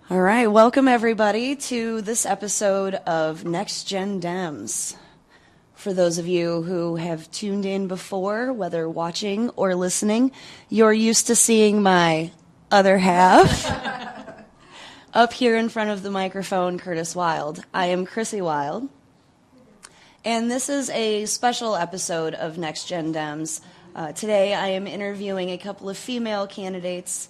All right, welcome everybody to this episode of Next Gen Dems. For those of you who have tuned in before, whether watching or listening, you're used to seeing my other half up here in front of the microphone, Curtis Wylde. I am Chrissi Wylde, and this is a special episode of Next Gen Dems. Today I am interviewing a couple of female candidates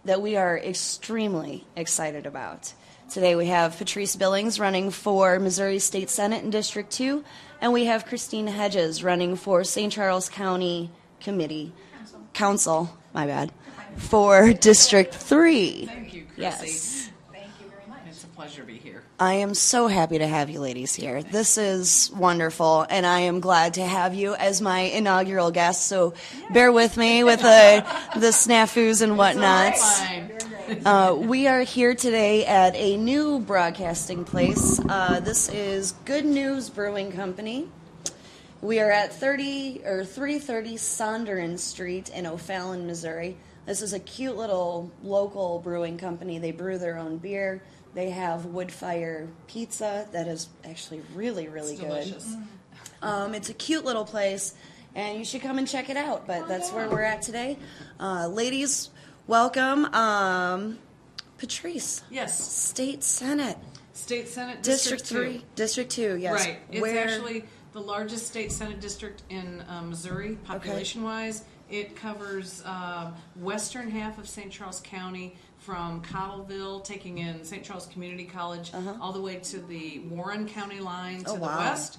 that we are extremely excited about. Today we have Patrice Billings running for Missouri State Senate in District 2, and we have Hedges running for St. Charles County Council, for District 3. Thank you, Chrissi. Yes. Thank you very much. It's a pleasure to be here. I am so happy to have you ladies here. This is wonderful, and I am glad to have you as my inaugural guest, so bear with me with the snafus and whatnots. We are here today at a new broadcasting place. This is Good News Brewing Company. We are at 330 Sondern Street in O'Fallon, Missouri. This is a cute little local brewing company. They brew their own beer. They have wood fire pizza that is actually really, really good. Delicious. It's a cute little place, and you should come and check it out. But that's where we're at today. Ladies, welcome. Patrice. Yes. State Senate. State Senate District 3. District 2, yes. Right. It's actually the largest state Senate district in Missouri, population-wise. It covers western half of St. Charles County, from Cottleville, taking in St. Charles Community College, all the way to the Warren County line to the west,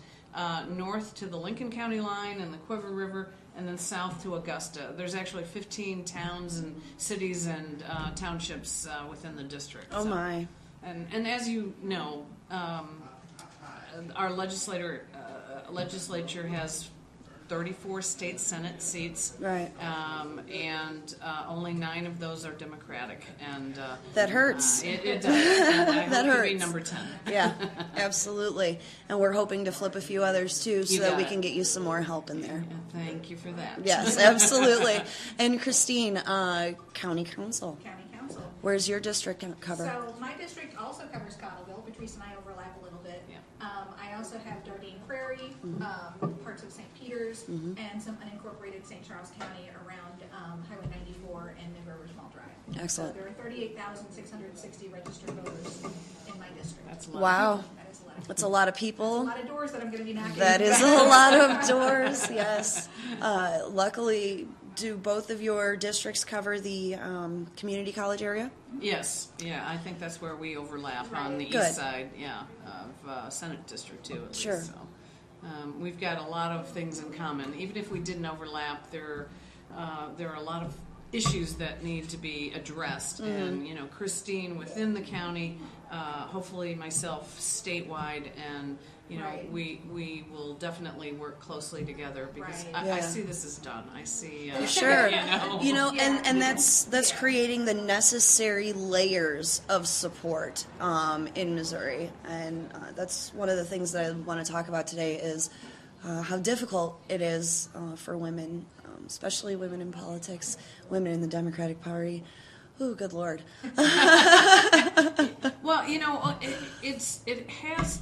north to the Lincoln County line and the Quiver River, and then south to Augusta. There's actually 15 towns and cities and townships within the district. Oh, my. And as you know, our legislature has 34 state Senate seats, right? And only 9 of those are Democratic, and that hurts. It does. And I that hope hurts. To be number 10. Yeah, absolutely. And we're hoping to flip a few others too, so that we can get you some more help in there. Thank you for that. Yes, absolutely. And Christine, County Council. County Council. Where's your district cover? So my district also covers Cottleville. Patrice and I overlap a little bit. Yeah. I also have Dardenne Prairie, parts of St. Peters, and some unincorporated St. Charles County around Highway 94 and Mid-Rivers Mall Drive. Excellent. So there are 38,660 registered voters in my district. That's a lot. Wow. That is a lot. That's a lot of people. That's a lot of doors that I'm going to be knocking. That is a lot of doors, yes. Luckily, do both of your districts cover the community college area? Yes. Yeah, I think that's where we overlap on the Good. east side, of Senate District 2 at Sure. least. So, we've got a lot of things in common. Even if we didn't overlap, there are a lot of issues that need to be addressed. And, Christine within the county, hopefully myself statewide, and we will definitely work closely together, because I see this as done. I see Sure. And that's creating the necessary layers of support in Missouri, and that's one of the things that I want to talk about today is how difficult it is for women, especially women in politics, women in the Democratic Party. Oh, good Lord. Well, it has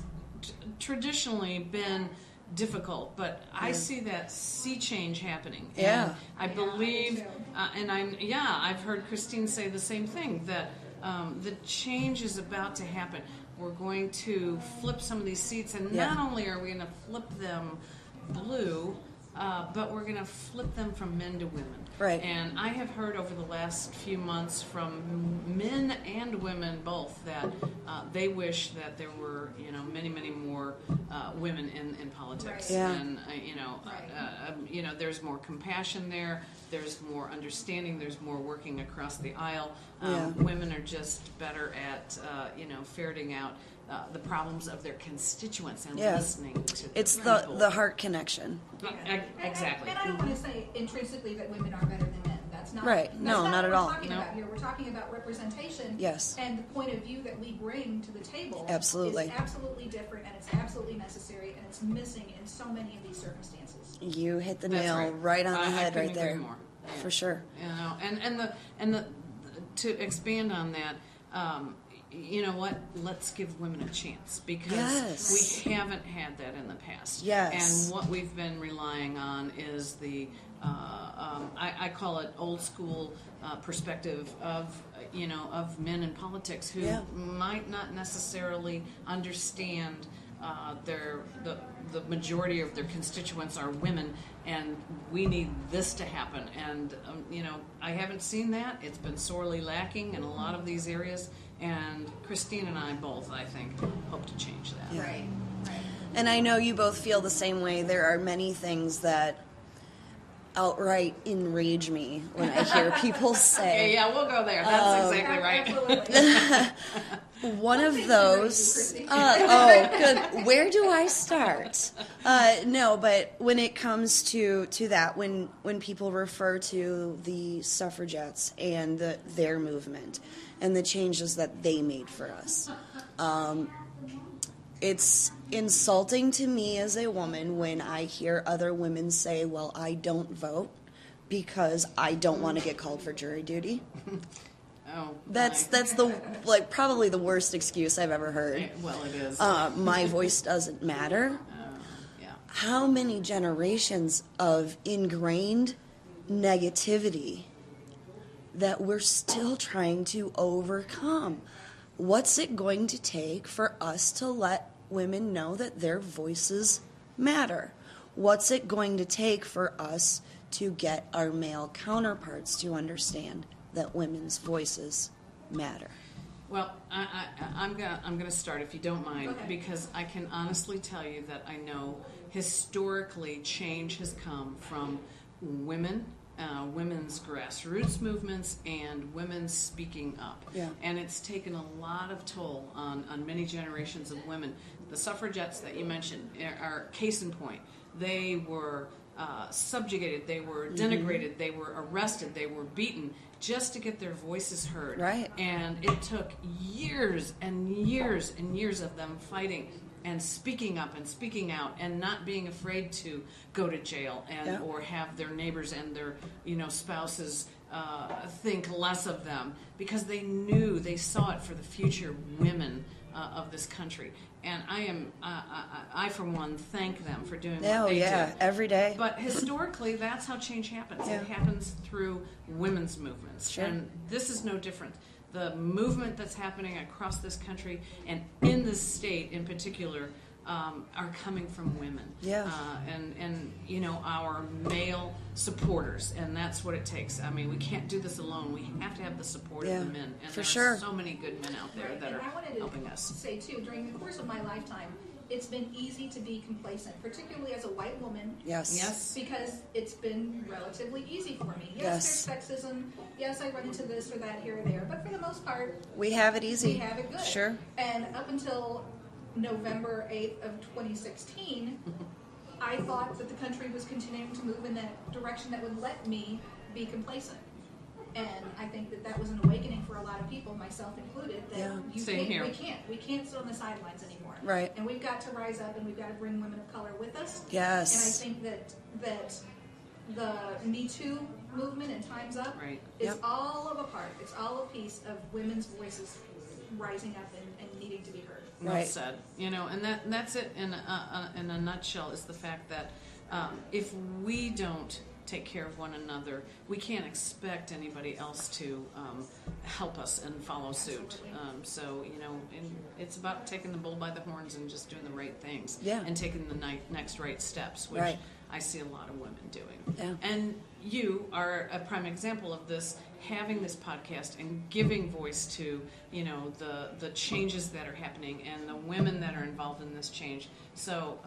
traditionally been difficult, but I see that sea change happening. Yeah. And I believe, I've heard Christine say the same thing, that the change is about to happen. We're going to flip some of these seats, and not only are we going to flip them blue, but we're going to flip them from men to women. Right. And I have heard over the last few months from men and women both that they wish that there were, many, many more women in politics. Right. Yeah. And there's more compassion there. There's more understanding. There's more working across the aisle. Women are just better at, ferreting out the problems of their constituents and listening to It's people. the heart connection. Exactly. And I don't want to say intrinsically that women are better than men. That's not Right. That's No, not at all. What we're talking about here. We're talking about representation. Yes. And the point of view that we bring to the table. Absolutely. Is absolutely different, and it's absolutely necessary, and it's missing in so many of these circumstances. You hit the That's nail right on the head I right there. agree more. For sure. And to expand on that, you know what? Let's give women a chance, because Yes. we haven't had that in the past. Yes. And what we've been relying on is the I call it old school perspective of of men in politics who might not necessarily understand the majority of their constituents are women, and we need this to happen. And I haven't seen that. It's been sorely lacking in a lot of these areas, and Christine and I both, I think, hope to change that. Yeah. Right. And I know you both feel the same way. There are many things that outright enrage me when I hear people say. Okay, yeah, we'll go there. That's exactly right. Absolutely. One of things those. enrage you, Good. Where do I start? No, but when it comes to that, when people refer to the suffragettes and their movement and the changes that they made for us, it's insulting to me as a woman when I hear other women say, well, I don't vote because I don't want to get called for jury duty. Oh, That's the probably the worst excuse I've ever heard. well, it is. My voice doesn't matter. Yeah. How many generations of ingrained negativity that we're still trying to overcome? What's it going to take for us to let women know that their voices matter? What's it going to take for us to get our male counterparts to understand that women's voices matter? Well, I'm gonna start, if you don't mind, Okay. because I can honestly tell you that I know historically change has come from women, women's grassroots movements, and women speaking up. Yeah. And it's taken a lot of toll on many generations of women. The suffragettes that you mentioned are case in point. They were subjugated, they were denigrated, they were arrested, they were beaten just to get their voices heard. Right. And it took years and years and years of them fighting and speaking up and speaking out and not being afraid to go to jail and or have their neighbors and their spouses think less of them, because they knew, they saw it for the future women of this country. And I for one thank them for doing what they did. Every day. But historically, that's how change happens. Yeah. It happens through women's movements. Sure. And this is no different. The movement that's happening across this country and in this state in particular are coming from women. Yeah. And our male supporters, and that's what it takes. I mean, we can't do this alone. We have to have the support of the men. And for there sure. are so many good men out there that And are I wanted to helping us. say too, during the course of my lifetime, it's been easy to be complacent, particularly as a white woman. Yes. Yes. Because it's been relatively easy for me. Yes. There's sexism. Yes, I run into this or that here or there. But for the most part, We have it easy. we have it good. Sure. And up until November 8th of 2016, I thought that the country was continuing to move in that direction that would let me be complacent. And I think that was an awakening for a lot of people, myself included, that Yeah. Same here. we can't sit on the sidelines anymore. Right. And we've got to rise up, and we've got to bring women of color with us. Yes. And I think that the Me Too movement and Time's Up Right. is Yep. all of a part. It's all a piece of women's voices rising up and needing to be heard. Well Right. said. And that's it in a nutshell, is the fact that if we don't take care of one another, we can't expect anybody else to help us and follow suit. So and it's about taking the bull by the horns and just doing the right things. Yeah. And taking the next right steps, which Right. I see a lot of women doing. Yeah. And you are a prime example of this, having this podcast and giving voice to the changes that are happening and the women that are involved in this change. So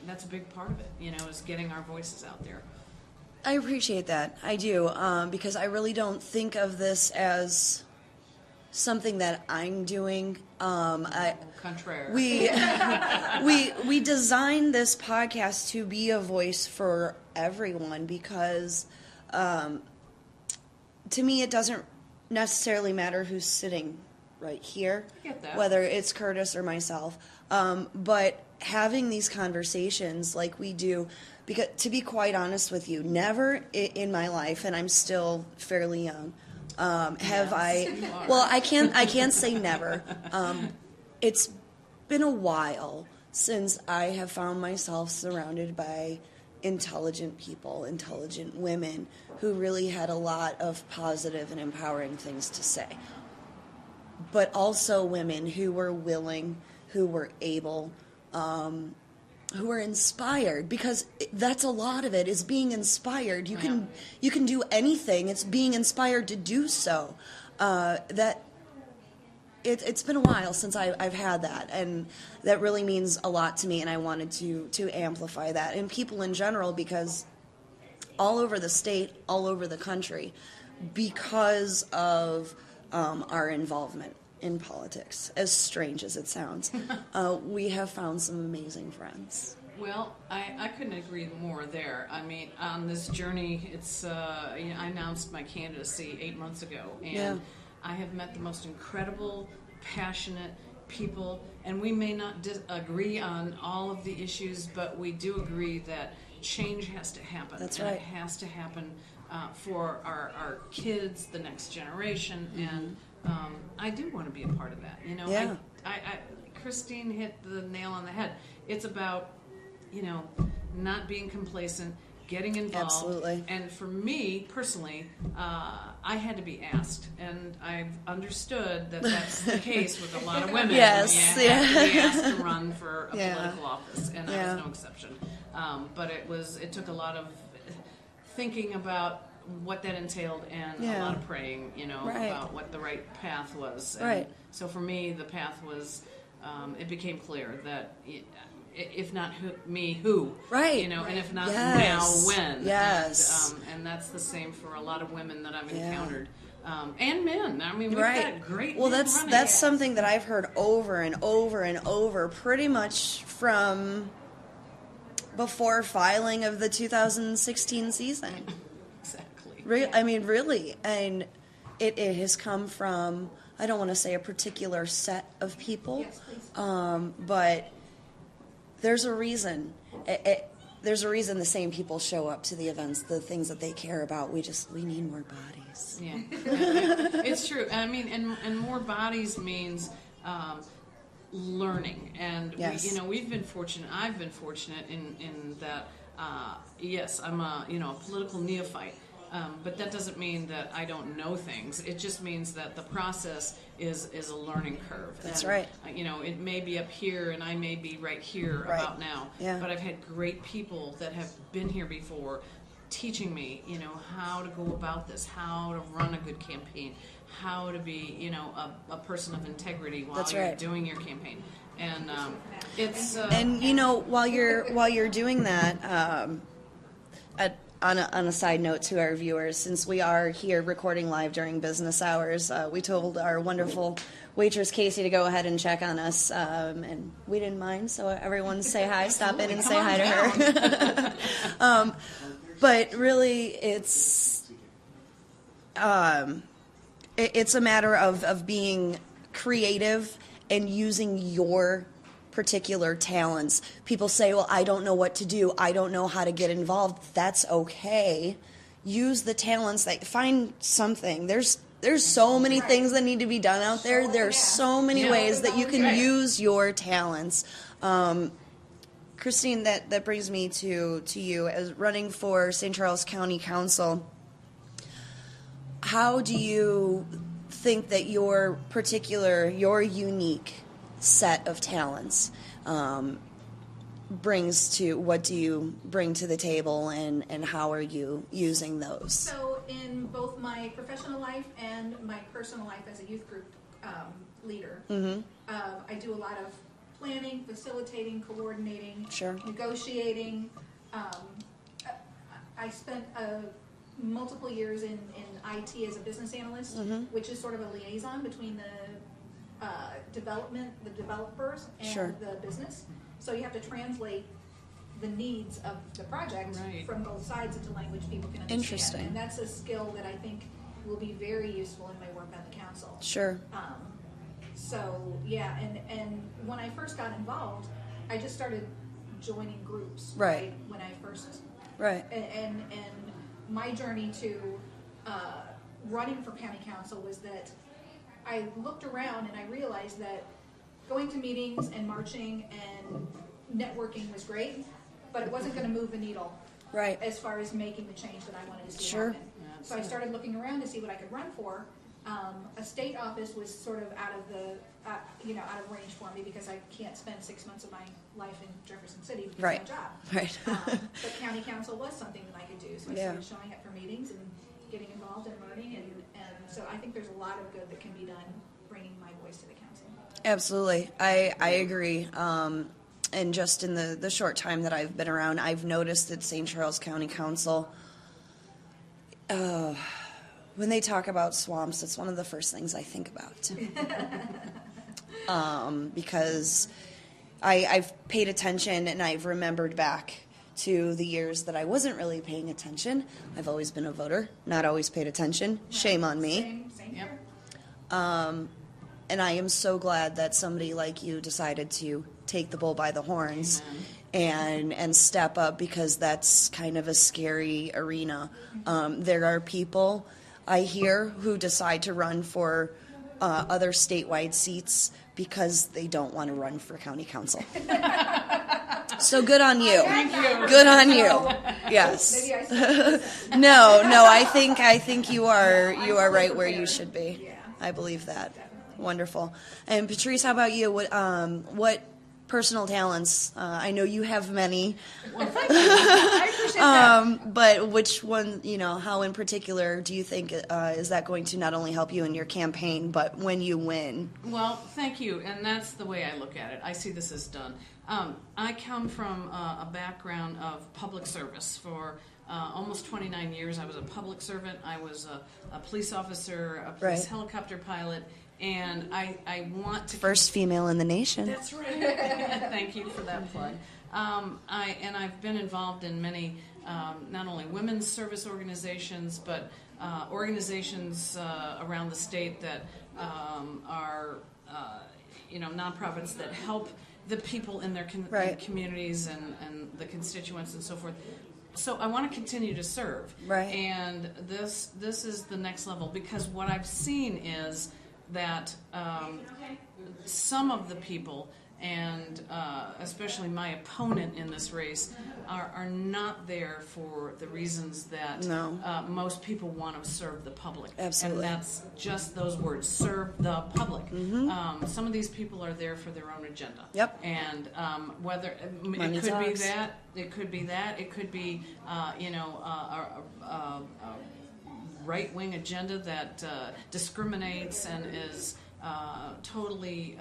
that's a big part of it, is getting our voices out there. I appreciate that. I do, because I really don't think of this as something that I'm doing. Contrary. We designed this podcast to be a voice for everyone, because to me it doesn't necessarily matter who's sitting right here, I get that. whether it's Curtis or myself, but having these conversations like we do, because to be quite honest with you, never in my life, and I'm still fairly young, Have I? You are. Well, I can't say never. It's been a while since I have found myself surrounded by intelligent people, intelligent women who really had a lot of positive and empowering things to say. But also women who were willing, who were able, who were inspired, because that's a lot of it, is being inspired. You can do anything. It's being inspired to do so. It's been a while since I've had that, and that really means a lot to me, and I wanted to amplify that, and people in general, because all over the state, all over the country, because of our involvement in politics, as strange as it sounds, we have found some amazing friends. Well, I couldn't agree more there. I mean, on this journey, it's I announced my candidacy 8 months ago, and I have met the most incredible, passionate people, and we may not agree on all of the issues, but we do agree that change has to happen. That's and right. It has to happen for our kids, the next generation, and I do want to be a part of that. You know, Yeah. I Christine hit the nail on the head. It's about, not being complacent, getting involved. Absolutely. And for me personally, I had to be asked, and I've understood that that's the case with a lot of women. Yes, You have to be asked to run for a political office, and I Yeah. was no exception. But it took a lot of thinking about what that entailed, and a lot of praying, Right. about what the right path was. And Right. so for me, the path was, it became clear that if not who? Right. And if not Yes. now, when? Yes. And that's the same for a lot of women that I've encountered. And men. I mean, we've Right. got great Well, men that's running. something that I've heard over and over and over, pretty much from before filing of the 2016 season. Exactly. I mean, really, and it has come from, I don't want to say a particular set of people, Yes, please. but there's a reason. There's a reason the same people show up to the events, the things that they care about. We need more bodies. Yeah, it's true. I mean, and more bodies means learning, and Yes. we've been fortunate. I've been fortunate in that. Yes, I'm a political neophyte. But that doesn't mean that I don't know things. It just means that the process is a learning curve. That's and, right. It may be up here and I may be right here Right. about now. Yeah. But I've had great people that have been here before teaching me, how to go about this, how to run a good campaign, how to be, a person of integrity while That's you're right. doing your campaign. And it's... And while you're doing that, on a side note to our viewers, since we are here recording live during business hours, we told our wonderful waitress Casey to go ahead and check on us, and we didn't mind. So everyone say hi, stop in and say hi to her. But really, it's a matter of being creative and using your particular talents. People say, well, I don't know what to do. I don't know how to get involved. That's okay. Use the talents find something. There's so many things that need to be done out there. There's so many ways that you can use your talents. Christine, that brings me to you as running for St. Charles County Council. How do you think that your unique set of talents brings to, what do you bring to the table, and how are you using those? So in both my professional life and my personal life as a youth group leader, I do a lot of planning, facilitating, coordinating, Sure. negotiating. I spent multiple years in IT as a business analyst, which is sort of a liaison between the developers and Sure. the business. So you have to translate the needs of the project from both sides into language people can understand. Interesting. And that's a skill that I think will be very useful in my work on the council. Sure. So yeah, and when I first got involved, I just started joining groups. Right. When I first Right. and my journey to running for county council was that I looked around and I realized that going to meetings and marching and networking was great, but it wasn't going to move the needle Right. as far as making the change that I wanted to see Sure. happen. So I started looking around to see what I could run for. A state office was sort of out of the, out of range for me because I can't spend 6 months of my life in Jefferson City because Right. of my job. Right. But county council was something that I could do. So I started showing up for meetings and getting involved and learning. And so I think there's a lot of good that can be done bringing my voice to the council. Absolutely. I agree. And just in the short time that I've been around, I've noticed that St. Charles County Council, when they talk about swamps, it's one of the first things I think about. Because I've paid attention and I've remembered back to the years that I wasn't really paying attention. I've always been a voter, not always paid attention. Shame on me. Same here. And I am so glad that somebody like you decided to take the bull by the horns and step up, because that's kind of a scary arena. There are people I hear who decide to run for other statewide seats because they don't want to run for county council. So good on you. Thank you. Good on you. Yes. Maybe I said No, I think you are right where you should be. Yeah. I believe that. Definitely. Wonderful. And Patrice, how about you? What personal talents? I know you have many. Well, thank you. I appreciate that. But which one, how in particular do you think is that going to not only help you in your campaign, but when you win? Well, thank you, and that's the way I look at it. I see this as done. I come from a background of public service. For almost 29 years, I was a public servant. I was a police officer, a police helicopter pilot, and I want to... First female in the nation. That's right. Thank you for that plug. I've been involved in many, not only women's service organizations, but organizations around the state that are, nonprofits that help the people in their communities and the constituents and so forth. So I want to continue to serve. Right. And this is the next level, because what I've seen is that some of the people, and especially my opponent in this race, are not there for the reasons that most people want to serve the public. Absolutely. And that's just those words, serve the public. Some of these people are there for their own agenda. Yep. And whether Money it could be talks. that, it could be a right-wing agenda that discriminates and is totally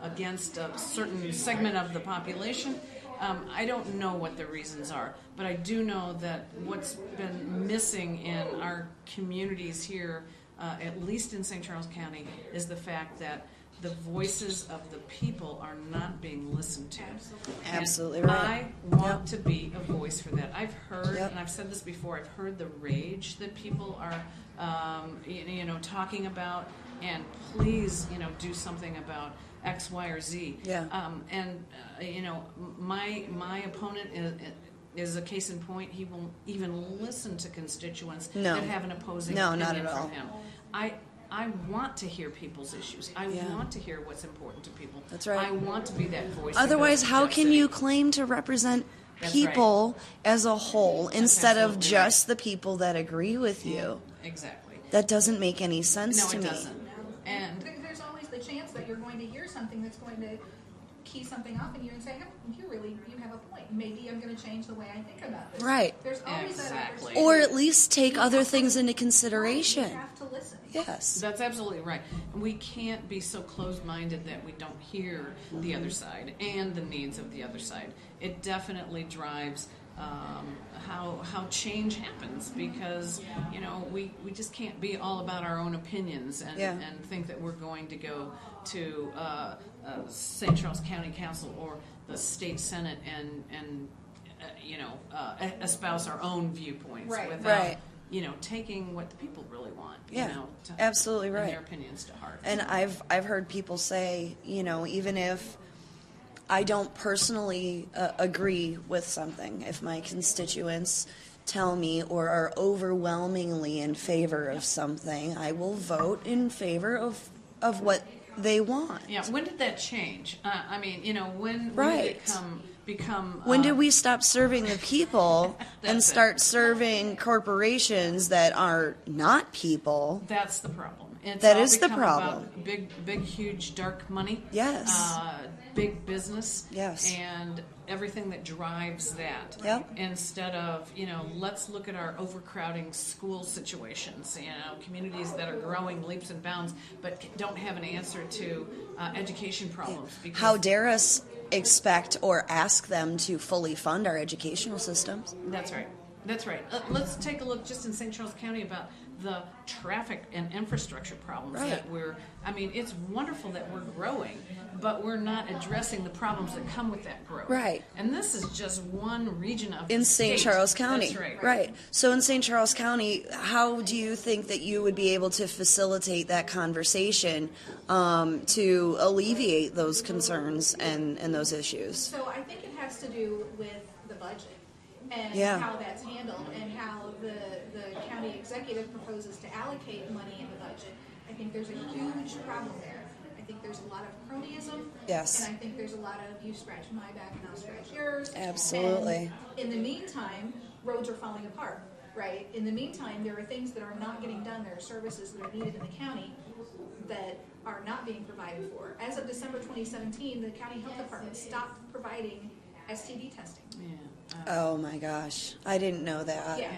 against a certain segment of the population. I don't know what the reasons are, but I do know that what's been missing in our communities here, at least in St. Charles County, is the fact that the voices of the people are not being listened to. Absolutely And right. I want to be a voice for that. I've heard, Yep. and I've said this before, I've heard the rage that people are, talking about, and please, do something about X, Y, or Z. Yeah. My opponent is a case in point. He won't even listen to constituents No. that have an opposing No, opinion not at all. from him. I want to hear people's issues. I want to hear what's important to people. That's right. I want to be that voice. Otherwise, that goes to how Jeff can City. you claim to represent That's people as a whole instead of absolutely just the people that agree with you? Exactly. That doesn't make any sense No, to it me. doesn't. And There's always the chance that you're going to hear something that's going to key something off in you and say, you have a point. Maybe I'm going to change the way I think about this. Right. There's always that Exactly. opportunity. Or at least take other things into You consideration. have to listen. Yes. that's absolutely right. We can't be so closed-minded that we don't hear the other side and the needs of the other side. It definitely drives how change happens, because we just can't be all about our own opinions and think that we're going to go to St. Charles County Council or the state Senate and espouse our own viewpoints Right. without taking what the people really want. Absolutely and right. their opinions to heart. And I've heard people say, even if I don't personally agree with something, if my constituents tell me or are overwhelmingly in favor of something, I will vote in favor of what they want. Yeah, when did that change? I mean, when Right. did it become When did we stop serving the people and That's it. start serving corporations that are not people? That's the problem. It's That all is the become problem. about big, huge, dark money. Yes. Big business. Yes. And everything that drives that. Yep. Instead of, let's look at our overcrowding school situations, communities that are growing leaps and bounds, but don't have an answer to education problems. Because How dare us expect or ask them to fully fund our educational systems? That's right. That's right. Let's take a look just in St. Charles County about the traffic and infrastructure problems Right. that it's wonderful that we're growing, but we're not addressing the problems that come with that growth. Right. And this is just one region of In the St. state. Charles County. That's right. Right. So in St. Charles County, how do you think that you would be able to facilitate that conversation to alleviate those concerns and those issues? So I think it has to do with the budget and Yeah. how that's handled and how the county executive proposes to allocate money in the budget. I think there's a huge problem there. I think there's a lot of cronyism. Yes. And I think there's a lot of you scratch my back and I'll scratch yours. Absolutely. And in the meantime, roads are falling apart, right? In the meantime, there are things that are not getting done. There are services that are needed in the county that are not being provided for. As of December 2017, the county health department stopped providing STD testing. Yeah. Oh my gosh. I didn't know that. Yeah.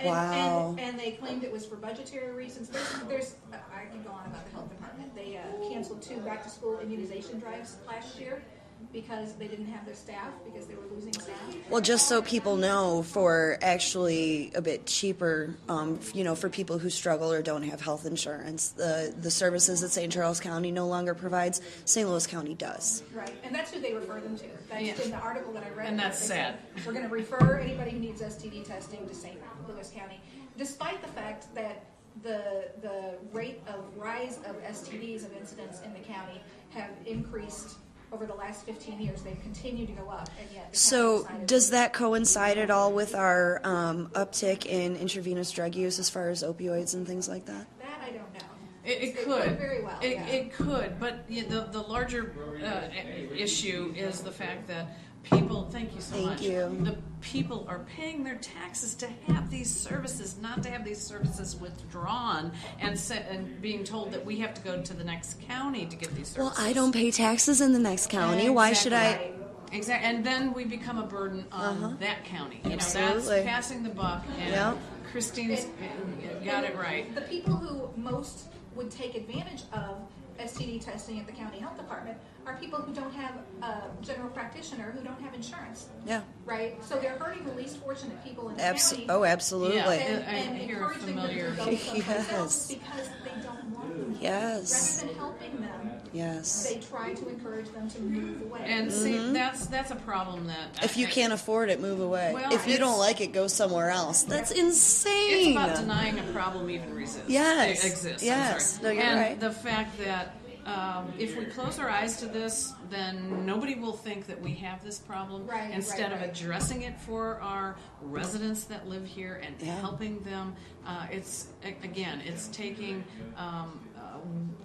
Wow. And they claimed it was for budgetary reasons. There's I can go on about the health department. They canceled 2 back-to-school immunization drives last year because they didn't have their staff, because they were losing staff. Well, just so people know, for actually a bit cheaper, for people who struggle or don't have health insurance, the services that St. Charles County no longer provides, St. Louis County does. Right, and that's who they refer them to. That's Yeah. in the article that I read. And that's they said, sad. We're going to refer anybody who needs STD testing to St. Louis County, despite the fact that the rate of rise of STDs of incidents in the county have increased over the last 15 years. They've continued to go up, and yet the So county decided does that coincide at all with our uptick in intravenous drug use as far as opioids and things like that? that I don't know. It It could could very well, yeah. It could, but the larger issue is the fact that people. Thank you so Thank much. you. The people are paying their taxes to have these services, not to have these services withdrawn, and being told that we have to go to the next county to get these services. Well, I don't pay taxes in the next county. Why should I? Exactly. Exactly, and then we become a burden on that county. Absolutely. That's passing the buck, and Yep. Christine's got it right. The people who most would take advantage of STD testing at the county health department are people who don't have a general practitioner, who don't have insurance, Yeah. right? So they're hurting the least fortunate people in the Oh, county. absolutely. Yeah. And I hear encouraging them familiar- to go someplace else Yes. because they don't want them. Yes. Rather than helping them, Yes. they try to encourage them to move away. And see, that's a problem that If you can't afford it, move away. Well, If you don't it's- like it, go somewhere else. That's it's insane. about denying a problem even exists. Yes. It exists. I'm Yes. sorry. No, you're and right. the fact that if we close our eyes to this, then nobody will think that we have this problem. Right, Instead right, of right. addressing it for our residents that live here and Yeah. helping them, it's taking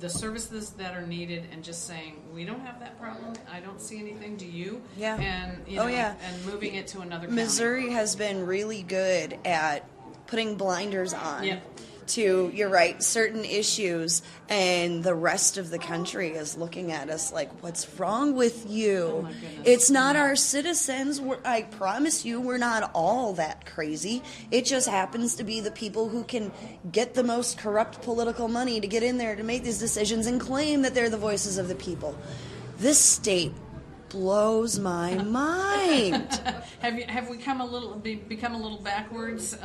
the services that are needed and just saying, we don't have that problem. I don't see anything. Do you? Yeah. And Oh, yeah. and moving it to another county. Missouri has been really good at putting blinders on Yeah. to, you're right, certain issues, and the rest of the country is looking at us like, what's wrong with you? Oh, my goodness. It's not our citizens. I promise you, we're not all that crazy. It just happens to be the people who can get the most corrupt political money to get in there to make these decisions and claim that they're the voices of the people. This state blows my mind. Have we become a little backwards?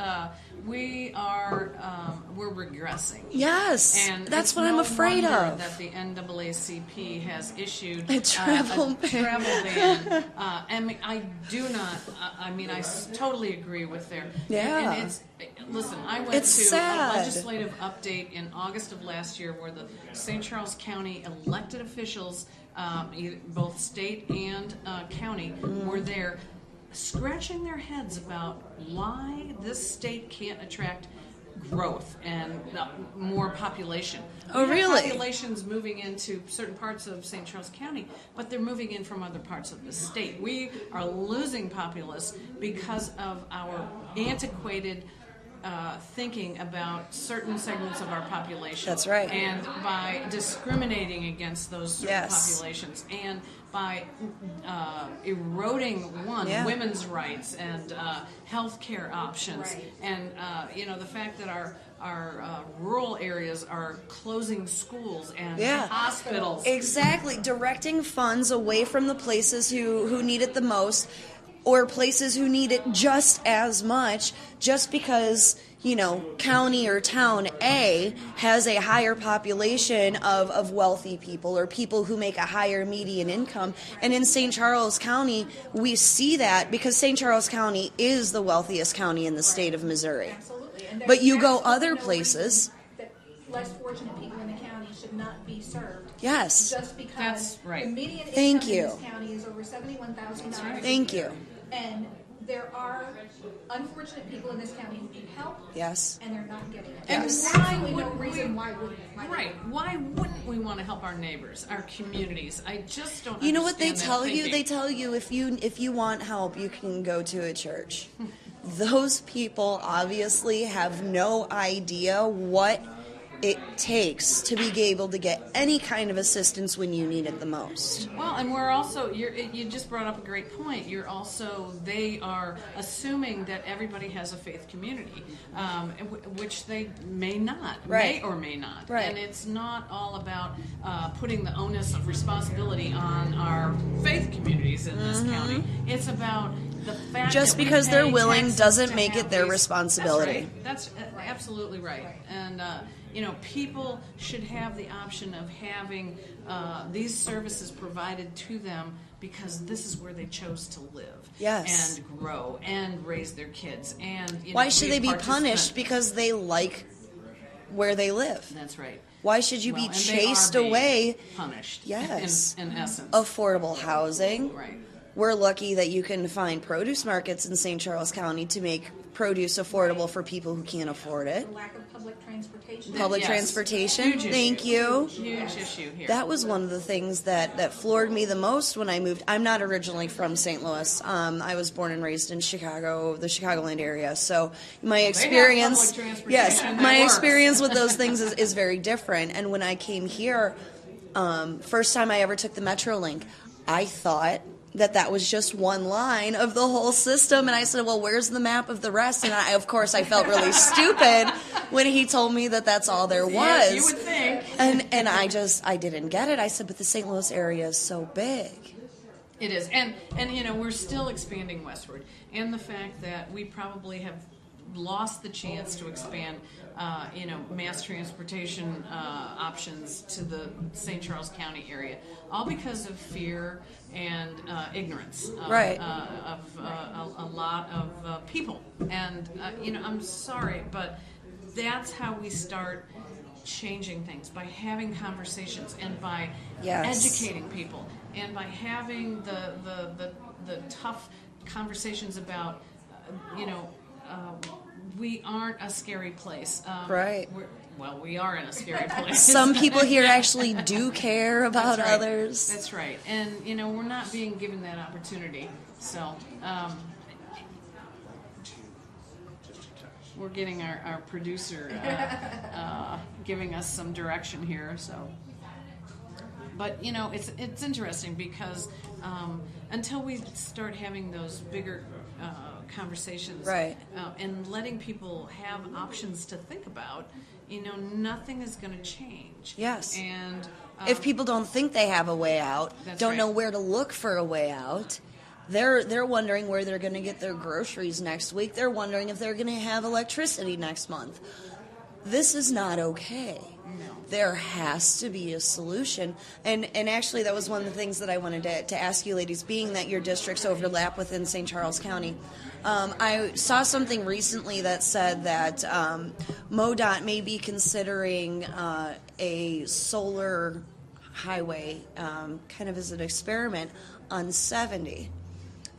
We're regressing. Yes, And that's it's what I'm no afraid wonder of. That the NAACP has issued A travel ban. travel ban. I mean, I do not. I totally agree with their. Yeah. And it's listen. I went It's to sad. a legislative update in August of last year, where the St. Charles County elected officials, both state and county, were there. scratching their heads about why this state can't attract growth and more population. Oh, We have really? populations moving into certain parts of St. Charles County, but they're moving in from other parts of the state. We are losing populace because of our antiquated thinking about certain segments of our population. That's right. And by discriminating against those certain Yes. populations, and by eroding women's rights and health care options, Right. and the fact that our rural areas are closing schools and Yeah. hospitals. Exactly. Directing funds away from the places who need it the most, or places who need it just as much, just because, county or town A has a higher population of wealthy people or people who make a higher median income. And in St. Charles County, we see that because St. Charles County is the wealthiest county in the state of Missouri. Absolutely. And But you there's go absolutely other no places. reason that less fortunate people in the county should not be served. Yes. Just because That's right. the median Thank income you. in this county is over $71,000. Thank you. And there are unfortunate people in this county who need help. Yes. And they're not getting it. And There's why absolutely no wouldn't reason we- why wouldn't Right. Why wouldn't we want to help our neighbors, our communities? I just don't You know what they understand tell that you? thinking. They tell you if you want help, you can go to a church. Those people obviously have no idea what it takes to be able to get any kind of assistance when you need it the most. Well, and we're also, you just brought up a great point. They are assuming that everybody has a faith community, which they may not, Right. may or may not. Right. And it's not all about putting the onus of responsibility on our faith communities in this county. It's about the fact Just that we because they're pay willing taxes doesn't to make have it their these- responsibility. That's absolutely right. And, people should have the option of having these services provided to them because this is where they chose to live. Yes. And grow and raise their kids. And Why should they be participant. punished because they like where they live? That's right. Why should you Well, be and they chased are being away? punished. Yes. In essence. Affordable housing. Right. We're lucky that you can find produce markets in St. Charles County to make produce affordable for people who can't afford it. The lack of public transportation. Public Yes. transportation. Huge Thank issue. you. Huge issue here. That was one of the things that floored me the most when I moved. I'm not originally from St. Louis. I was born and raised in Chicago, the Chicagoland area. So my experience, public transportation yes, that my works. experience with those things is very different. And when I came here, first time I ever took the Metrolink, I thought that was just one line of the whole system, and I said, well, where's the map of the rest? And of course I felt really stupid when he told me that that's all there was. Yeah, you would think. And I didn't get it. I said, but the St. Louis area is so big. It is, and we're still expanding westward, and the fact that we probably have lost the chance to expand, mass transportation options to the St. Charles County area, all because of fear and ignorance of, Right. of a lot of people. And I'm sorry, but that's how we start changing things, by having conversations and by Yes. educating people and by having the tough conversations about we aren't a scary place. Right. We are in a scary place. Some people here actually do care about That's right. others. That's right. And, we're not being given that opportunity. So, we're getting our producer giving us some direction here. So, but, it's interesting because until we start having those bigger conversations, Right. And letting people have options to think about, nothing is going to change. Yes. And If people don't think they have a way out, That's don't right. know where to look for a way out, they're wondering where they're going to get their groceries next week. They're wondering if they're going to have electricity next month. This is not okay. No. There has to be a solution. And actually, that was one of the things that I wanted to ask you ladies, being that your districts overlap within St. Charles County. I saw something recently that said that MoDOT may be considering a solar highway kind of as an experiment on 70.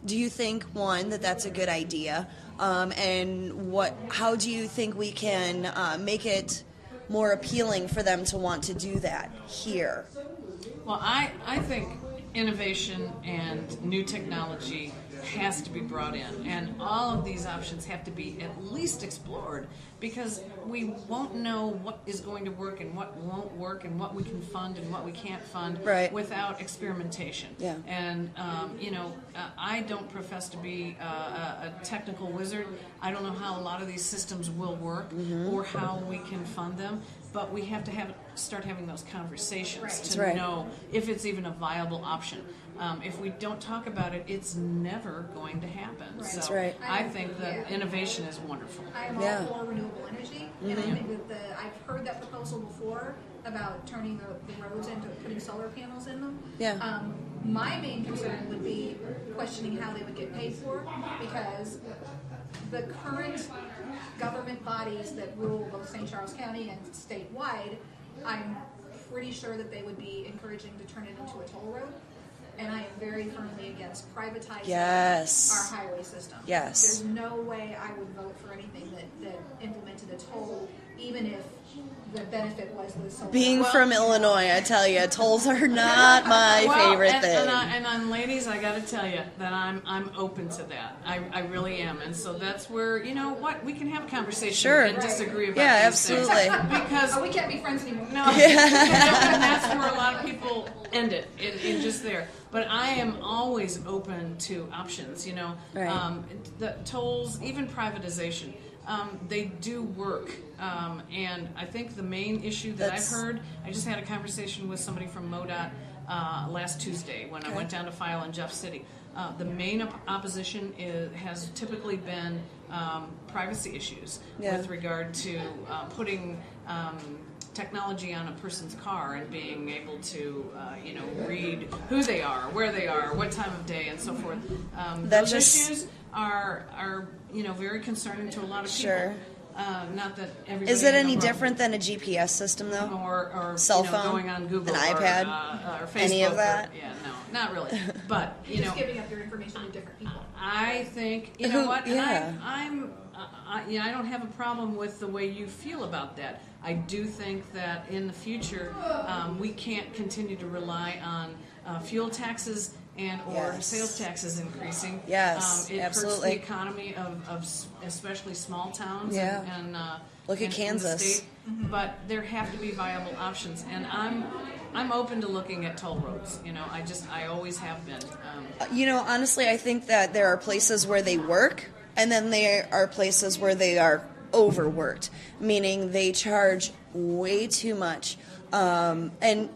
Do you think, one, that that's a good idea? And how do you think we can make it more appealing for them to want to do that here? Well, I think innovation and new technology has to be brought in, and all of these options have to be at least explored, because we won't know what is going to work and what won't work and what we can fund and what we can't fund without experimentation. Yeah. And I don't profess to be a technical wizard. I don't know how a lot of these systems will work or how we can fund them, but we have to start having those conversations to know if it's even a viable option. If we don't talk about it, it's never going to happen. Right. So That's right. I think that innovation is wonderful. I'm all for renewable energy, and I think that I've heard that proposal before about turning the roads into putting solar panels in them. Yeah. My main concern would be questioning how they would get paid for, because the current government bodies that rule both St. Charles County and statewide, I'm pretty sure that they would be encouraging to turn it into a toll road. And I am very firmly against privatizing our highway system. Yes. There's no way I would vote for anything that implemented a toll, even if the benefit was the solar. Being from Illinois, I tell you, tolls are not my favorite thing. And ladies, I got to tell you that I'm open to that. I really am, and so that's where we can have a conversation and disagree about these absolutely. things. Because we can't be friends anymore. No, and that's where a lot of people end it in just there. But I am always open to options. The tolls, even privatization. They do work, and I think the main issue that I've heard, I just had a conversation with somebody from MoDOT last Tuesday when I went down to file in Jeff City. The main opposition has typically been privacy issues with regard to putting technology on a person's car and being able to, read who they are, where they are, what time of day, and so forth. Those issues are very concerning to a lot of people. Sure. Not that everybody. Is it any different than a GPS system, though? Or cell phone, going on Google, an iPad, or Facebook, any of that? No, not really. But just giving up your information to different people. I think know what. Yeah. I don't have a problem with the way you feel about that. I do think that in the future we can't continue to rely on fuel taxes or sales taxes increasing. Yes, it absolutely. hurts the economy of especially small towns and look at Kansas. In the state. But there have to be viable options, and I'm open to looking at toll roads. I always have been. Honestly, I think that there are places where they work, and then there are places where they are overworked, meaning they charge way too much. And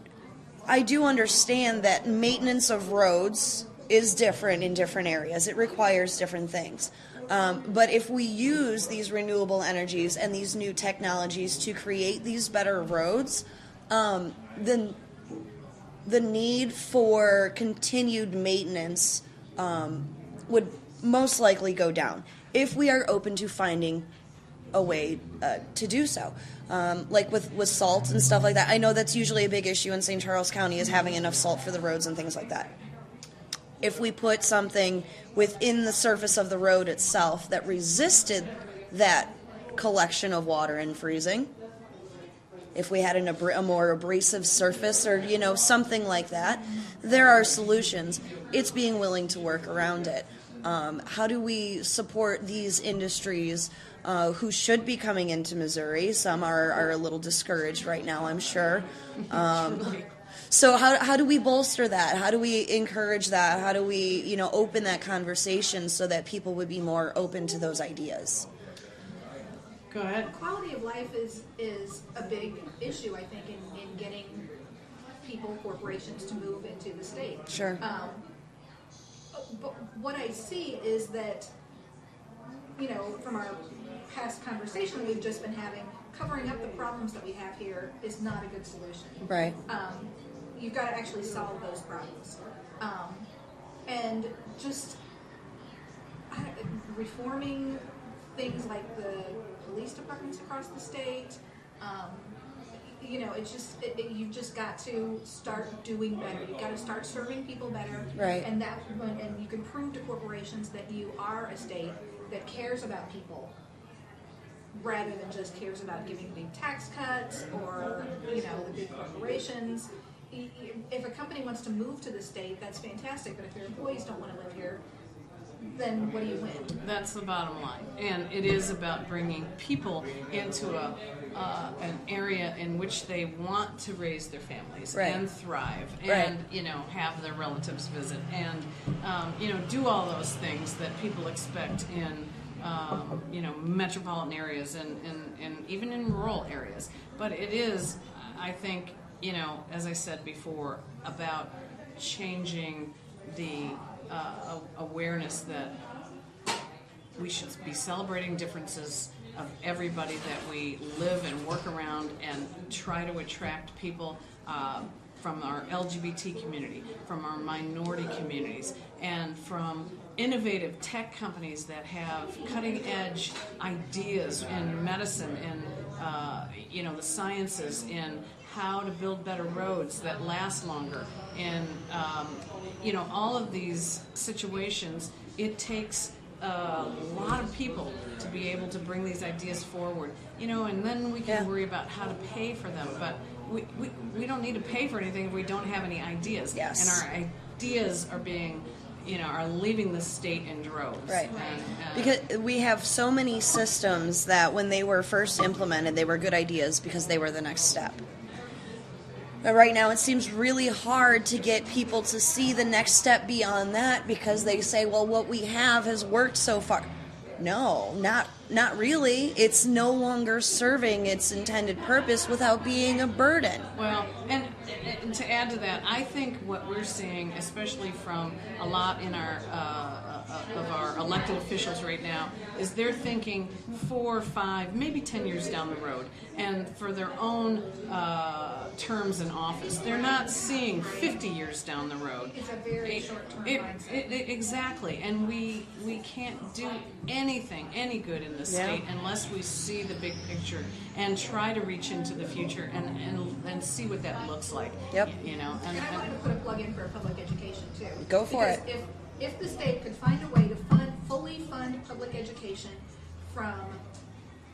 I do understand that maintenance of roads is different in different areas. It requires different things. But if we use these renewable energies and these new technologies to create these better roads, then the need for continued maintenance would most likely go down if we are open to finding a way to do so. Like with salt and stuff like that. I know that's usually a big issue in St. Charles County, is having enough salt for the roads and things like that. If we put something within the surface of the road itself that resisted that collection of water and freezing, if we had a more abrasive surface or, something like that, there are solutions. It's being willing to work around it. How do we support these industries who should be coming into Missouri? Some are a little discouraged right now, I'm sure. So how do we bolster that? How do we encourage that? How do we, open that conversation so that people would be more open to those ideas? Go ahead. Quality of life is a big issue, I think, in getting people, corporations to move into the state. Sure. But what I see is that, from our past conversation we've just been having, covering up the problems that we have here is not a good solution. Right. You've got to actually solve those problems. And just reforming things like the police departments across the state, it's just you've just got to start doing better. You've got to start serving people better, right? And you can prove to corporations that you are a state that cares about people, rather than just cares about giving big tax cuts or the big corporations. If a company wants to move to the state, that's fantastic. But if their employees don't want to live here, then what do you win? That's the bottom line, and it is about bringing people into an area in which they want to raise their families and thrive, and have their relatives visit, and do all those things that people expect in metropolitan areas and even in rural areas. But it is, I think, as I said before, about changing the awareness that we should be celebrating differences of everybody that we live and work around, and try to attract people from our LGBT community, from our minority communities, and from innovative tech companies that have cutting-edge ideas in medicine, in the sciences, in how to build better roads that last longer, and all of these situations. It takes a lot of people to be able to bring these ideas forward, and then we can worry about how to pay for them. But we don't need to pay for anything if we don't have any ideas. Yes. And our ideas are being, are leaving the state in droves. Right. And, because we have so many systems that when they were first implemented, they were good ideas because they were the next step. But right now it seems really hard to get people to see the next step beyond that, because they say, well, what we have has worked so far. No, not really. It's no longer serving its intended purpose without being a burden. Well, and to add to that, I think what we're seeing, especially from a lot in our of our elected officials right now, is they're thinking 4, 5, maybe 10 years down the road, and for their own terms in office. They're not seeing 50 years down the road. It's a very short-term mindset. Exactly, and we can't do any good in this state unless we see the big picture and try to reach into the future and see what that looks like. Yep. And I wanted to put a plug in for public education too. Go for it. If the state could find a way to fully fund public education from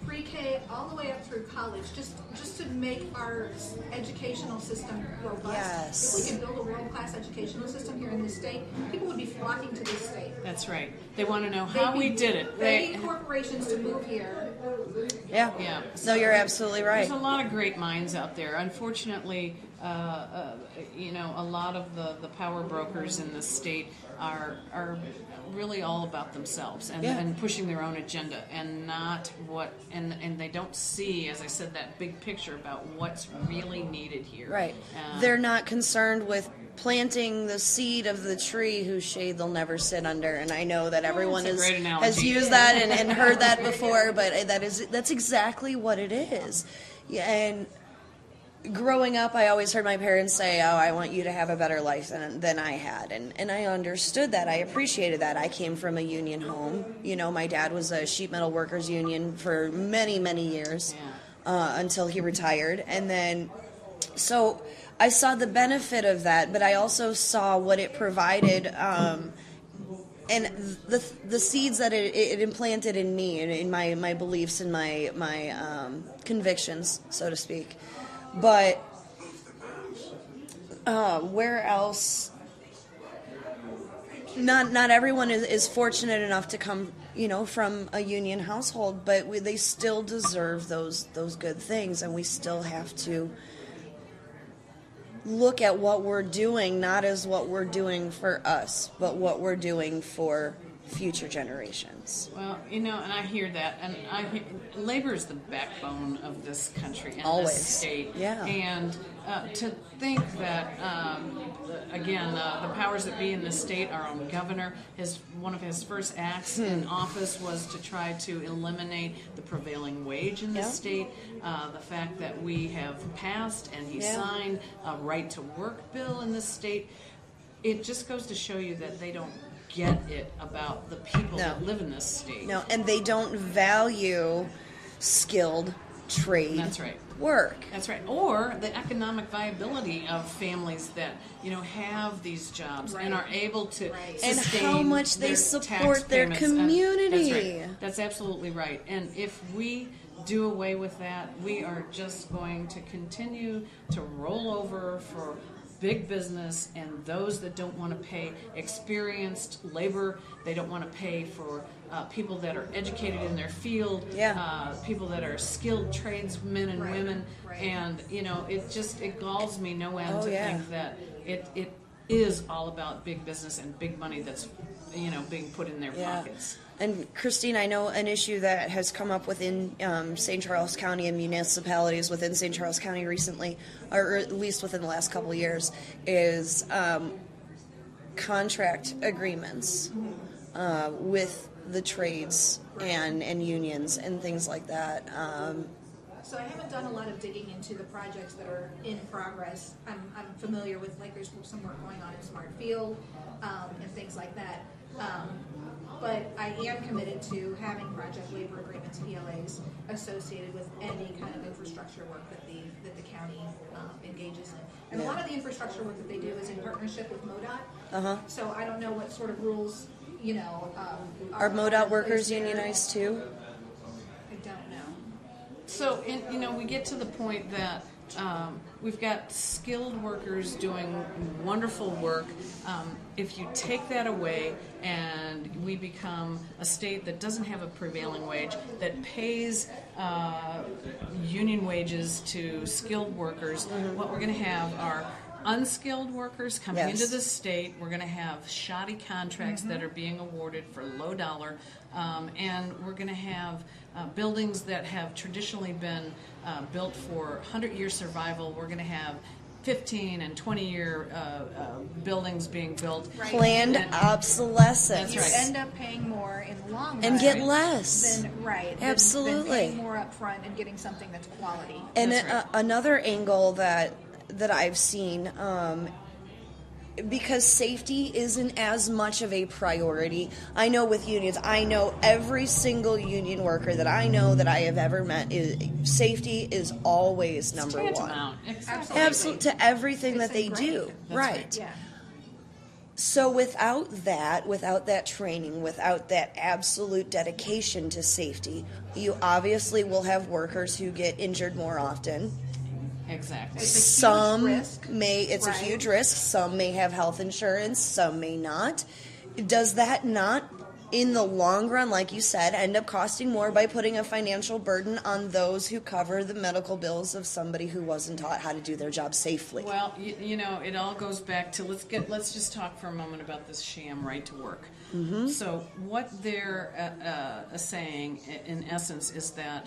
pre-K all the way up through college, just to make our educational system robust. Yes. If we could build a world-class educational system here in this state, people would be flocking to this state. That's right. They want to know how we did it. They need corporations to move here. Yeah. Yeah. So you're absolutely right. There's a lot of great minds out there. Unfortunately, a lot of the power brokers in the state are really all about themselves and pushing their own agenda, and not and they don't see, as I said, that big picture about what's really needed here. Right. They're not concerned with planting the seed of the tree whose shade they'll never sit under. And I know that everyone has used that and heard that before, but that's exactly what it is. Yeah, and growing up, I always heard my parents say, oh, I want you to have a better life than I had. And I understood that. I appreciated that. I came from a union home. My dad was a sheet metal workers union for many, many years until he retired. And then, so I saw the benefit of that, but I also saw what it provided and the seeds that it implanted in me and in my beliefs and my convictions, so to speak. But where else? Not everyone is fortunate enough to come, from a union household, but they still deserve those good things, and we still have to look at what we're doing, not as what we're doing for us, but what we're doing for future generations. Well, and I hear that, and labor is the backbone of this country and Always. this state. Yeah. And to think that, again, the powers that be in this state, our own governor, one of his first acts in office was to try to eliminate the prevailing wage in this state. The fact that we have passed and he signed a right to work bill in this state, it just goes to show you that they don't get it about the people that live in this state. No, and they don't value skilled trade. That's right. work. That's right. Or the economic viability of families that, have these jobs and are able to sustain and how much they their support tax their payments. community. That's right. That's absolutely right. And if we do away with that, we are just going to continue to roll over for big business and those that don't want to pay experienced labor. They don't want to pay for people that are educated in their field, people that are skilled tradesmen and women. Right. And, it galls me no end to think that it is all about big business and big money that's, being put in their pockets. And Christine, I know an issue that has come up within St. Charles County and municipalities within St. Charles County recently, or at least within the last couple of years, is contract agreements with the trades and unions and things like that. So I haven't done a lot of digging into the projects that are in progress. I'm familiar with, there's some work going on in Smart Field and things like that. But I am committed to having project labor agreements, PLAs, associated with any kind of infrastructure work that the county engages in. And a lot of the infrastructure work that they do is in partnership with MoDOT. So I don't know what sort of rules, are MoDOT workers unionized too? I don't know. So, we get to the point that we've got skilled workers doing wonderful work. If you take that away and we become a state that doesn't have a prevailing wage, that pays union wages to skilled workers, what we're going to have are unskilled workers coming into the state. We're going to have shoddy contracts that are being awarded for low dollar, and we're going to have buildings that have traditionally been built for 100-year survival. We're going to have 15 and 20-year buildings being built. Right. Planned obsolescence. You end up paying more in the long run. And get less. Absolutely. Than paying more up front and getting something that's quality. And another angle that I've seen, because safety isn't as much of a priority. I know with unions, I know every single union worker that I know that I have ever met, safety is always number one. Absolutely. To everything that they do. Right. Yeah. So without that training, without that absolute dedication to safety, you obviously will have workers who get injured more often. Exactly. It's a huge risk. Some may have health insurance, some may not. Does that not, in the long run, like you said, end up costing more by putting a financial burden on those who cover the medical bills of somebody who wasn't taught how to do their job safely? Well, it all goes back to let's just talk for a moment about this sham right to work. So what they're saying, in essence, is that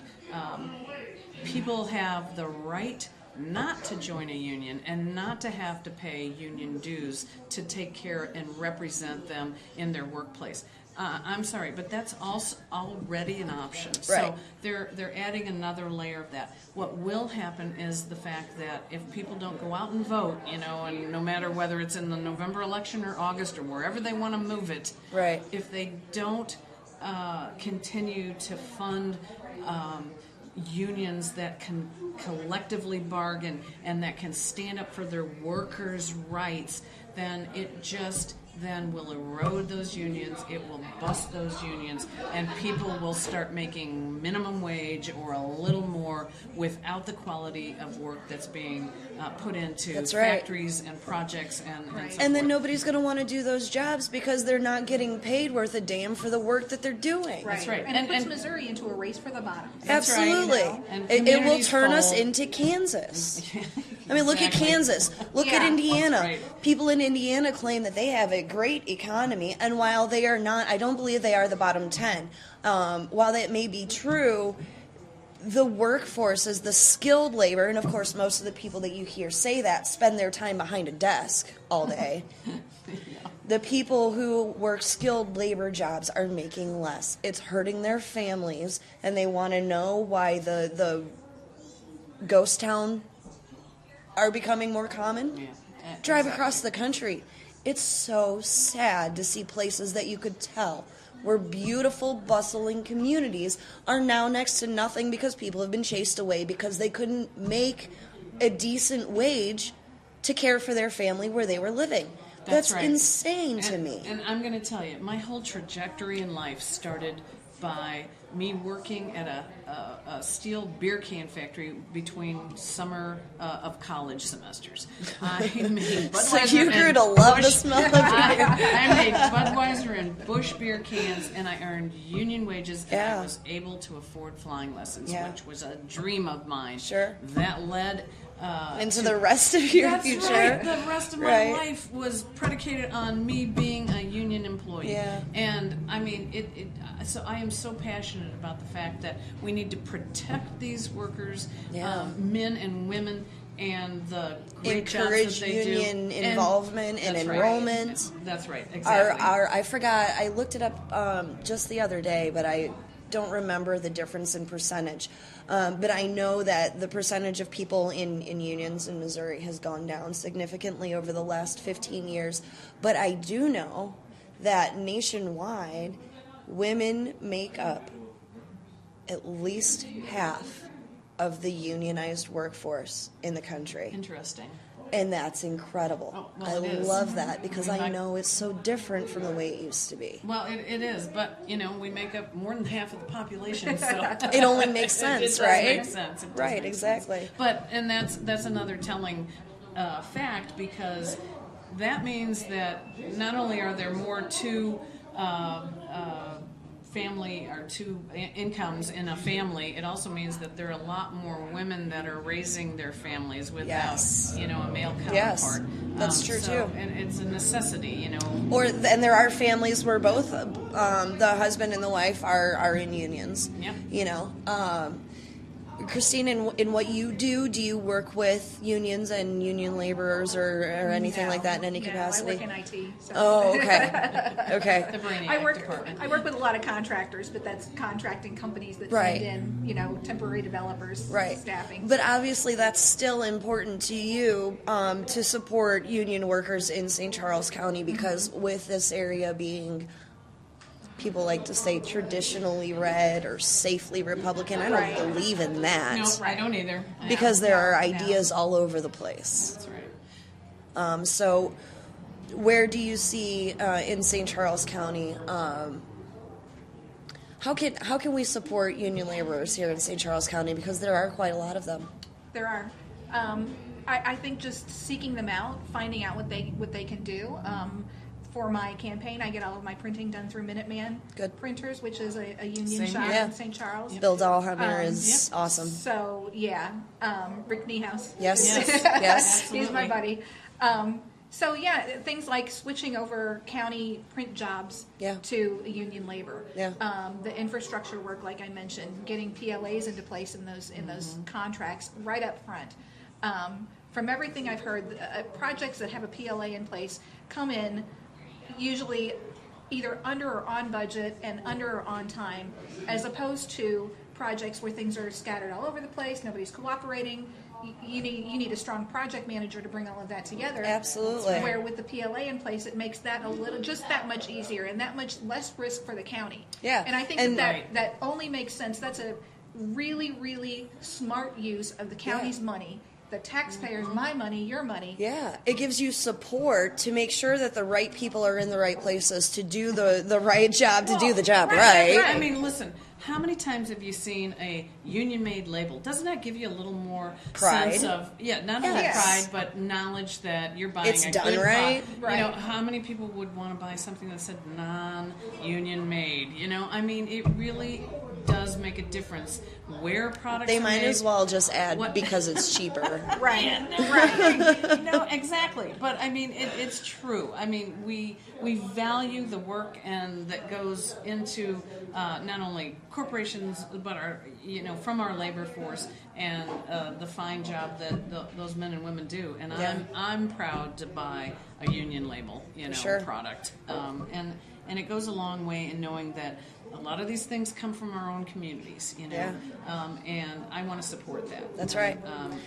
people have the right not to join a union and not to have to pay union dues to take care and represent them in their workplace. I'm sorry, but that's also already an option. Right. So they're adding another layer of that. What will happen is the fact that if people don't go out and vote, and no matter whether it's in the November election or August or wherever they want to move it, right. If they don't continue to fund unions that can collectively bargain and that can stand up for their workers' rights, then it just will erode those unions, it will bust those unions, and people will start making minimum wage or a little more without the quality of work that's being put into factories and projects and so and forth. then nobody's going to want to do those jobs because they're not getting paid worth a damn for the work that they're doing. That's right. And it puts Missouri into a race for the bottom. Absolutely. Right, and it will turn us into Kansas. I mean, look at Kansas. Look at Indiana. Right. People in Indiana claim that they have a great economy, and while they are not, I don't believe they are the bottom 10. While that may be true, the workforce is the skilled labor, and of course most of the people that you hear say that spend their time behind a desk all day. The people who work skilled labor jobs are making less. It's hurting their families, and they want to know why the ghost town are becoming more common. Yeah. Drive across the country. It's so sad to see places that you could tell where beautiful, bustling communities are now next to nothing because people have been chased away because they couldn't make a decent wage to care for their family where they were living. That's right. Insane to me. And I'm going to tell you, my whole trajectory in life started by me working at a steel beer can factory between summer of college semesters. I made Budweiser so you grew to love Busch, the smell of beer. I made Budweiser and Busch beer cans, and I earned union wages, and I was able to afford flying lessons, which was a dream of mine. Sure. That led into the rest of your future. Right. The rest of my life was predicated on me being a union employee. Yeah. And I mean, so I am so passionate about the fact that we need to protect these workers, men and women, and the great encourage jobs that they do. union involvement and enrollment. Right. That's right. Exactly. I forgot. I looked it up just the other day, but I don't remember the difference in percentage. But I know that the percentage of people in unions in Missouri has gone down significantly over the last 15 years. But I do know that nationwide, women make up at least half of the unionized workforce in the country. Interesting. And that's incredible. Oh, well, I love that because I know it's so different from the way it used to be. Well, it is, but we make up more than half of the population, so it only makes sense, it right? Makes sense. Right, exactly. Sense. But that's another telling fact, because that means that not only are there more two family or two incomes in a family, it also means that there are a lot more women that are raising their families without a male counterpart. Yes, that's true too. And it's a necessity, And there are families where both the husband and the wife are in unions. Yep. Christine, in what you do you work with unions and union laborers or anything like that in any capacity? I work in IT. So. Oh, okay. Okay. The Brainiac department. I work with a lot of contractors, but that's contracting companies that send in, temporary developers, staffing. But obviously that's still important to you to support union workers in St. Charles County because with this area being... people like to say traditionally red or safely Republican. I don't believe in that. No, I don't either. Because there are ideas all over the place. That's right. So where do you see in St. Charles County, how can we support union laborers here in St. Charles County? Because there are quite a lot of them. There are. I think just seeking them out, finding out what they can do. For my campaign, I get all of my printing done through Minuteman Printers, which is a union shop in St. Charles. Bill Dahlheimer is awesome. So, Rick Niehaus. Yes. He's my buddy. Things like switching over county print jobs to union labor. The infrastructure work, like I mentioned, getting PLAs into place in those contracts right up front. From everything I've heard, projects that have a PLA in place come in usually either under or on budget and under or on time, as opposed to projects where things are scattered all over the place, nobody's cooperating. You need a strong project manager to bring all of that together. Absolutely. Where with the PLA in place, it makes that just that much easier and that much less risk for the county. Yeah. And I think that only makes sense. That's a really, really smart use of the county's money. The taxpayers, my money, your money. Yeah, it gives you support to make sure that the right people are in the right places to do the right job, to do the job right. I mean, listen, how many times have you seen a union-made label? Doesn't that give you a little more pride? Sense of, not only pride, but knowledge that you're buying it's a done good right? Right. How many people would want to buy something that said non-union made? I mean, it really does make a difference where products they are might made. As well just add because it's cheaper. Right. Exactly. But I mean, it's true. I mean, we value the work and that goes into not only corporations, but our from our labor force and the fine job that those men and women do. And I'm proud to buy a union label product. And it goes a long way in knowing that a lot of these things come from our own communities, and I want to support that. That's right.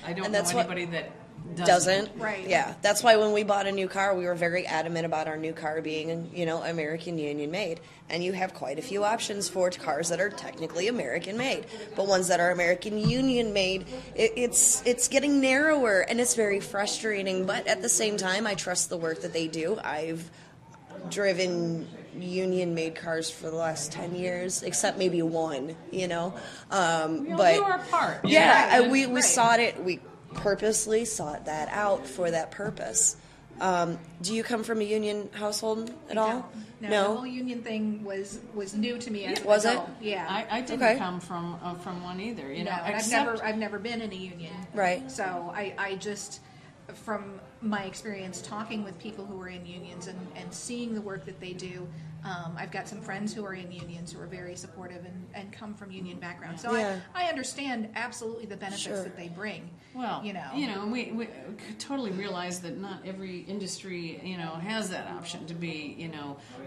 I don't know anybody that doesn't. Right. Yeah, that's why when we bought a new car, we were very adamant about our new car being, American Union made. And you have quite a few options for cars that are technically American made, but ones that are American Union made, it's getting narrower, and it's very frustrating. But at the same time, I trust the work that they do. I've driven union-made cars for the last 10 years, except maybe one, but we were apart. Yeah, Right. we Right. sought it. We purposely sought that out for that purpose. Do you come from a union household at all? No, the whole union thing was new to me as an Was it? adult. Yeah. I didn't Okay. come from one either. No, and I've never been in a union. Right. So I just, from my experience talking with people who are in unions and seeing the work that they do, I've got some friends who are in unions who are very supportive and come from union backgrounds. So Yeah. I understand absolutely the benefits Sure. that they bring. Well, and we totally realize that not every industry, has that option to be,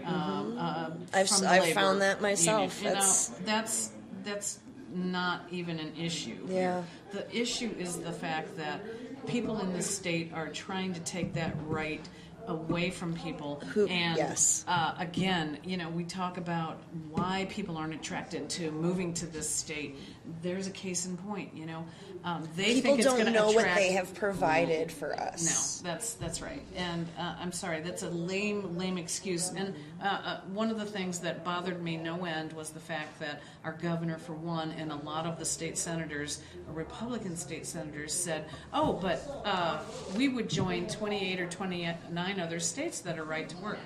from the I've labor found that myself. union. That's not even an issue. Yeah. The issue is the fact that people in this state are trying to take that right away from people. Yes. Again, we talk about why people aren't attracted to moving to this state. There's a case in point. They People think it's going don't to know attract. what they have provided for us. No, that's right. And I'm sorry, that's a lame excuse. And one of the things that bothered me no end was the fact that our governor, for one, and a lot of the state senators, Republican state senators, said, "Oh, but we would join 28 or 29 other states that are right to work."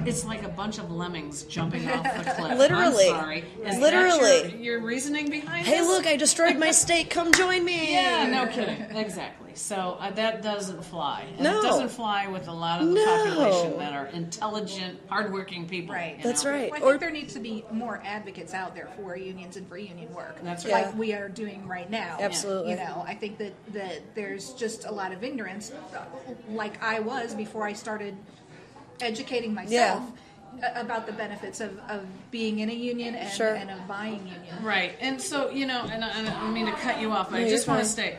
It's like a bunch of lemmings jumping off the cliff. Literally. I'm sorry. Is Literally. that your reasoning behind Hey, this? look, I destroyed my state. Come join me. Yeah, no kidding. Exactly. So that doesn't fly. And No. it doesn't fly with a lot of the No. population that are intelligent, hardworking people. Right. That's right. Well, I Or- think there needs to be more advocates out there for unions and for union work. That's right. Like we are doing right now. Absolutely. I think that there's just a lot of ignorance, like I was before I started educating myself about the benefits of being in a union and, Sure. and of buying union. Right. And so, and I don't mean to cut you off, but I you're just want to fine. say,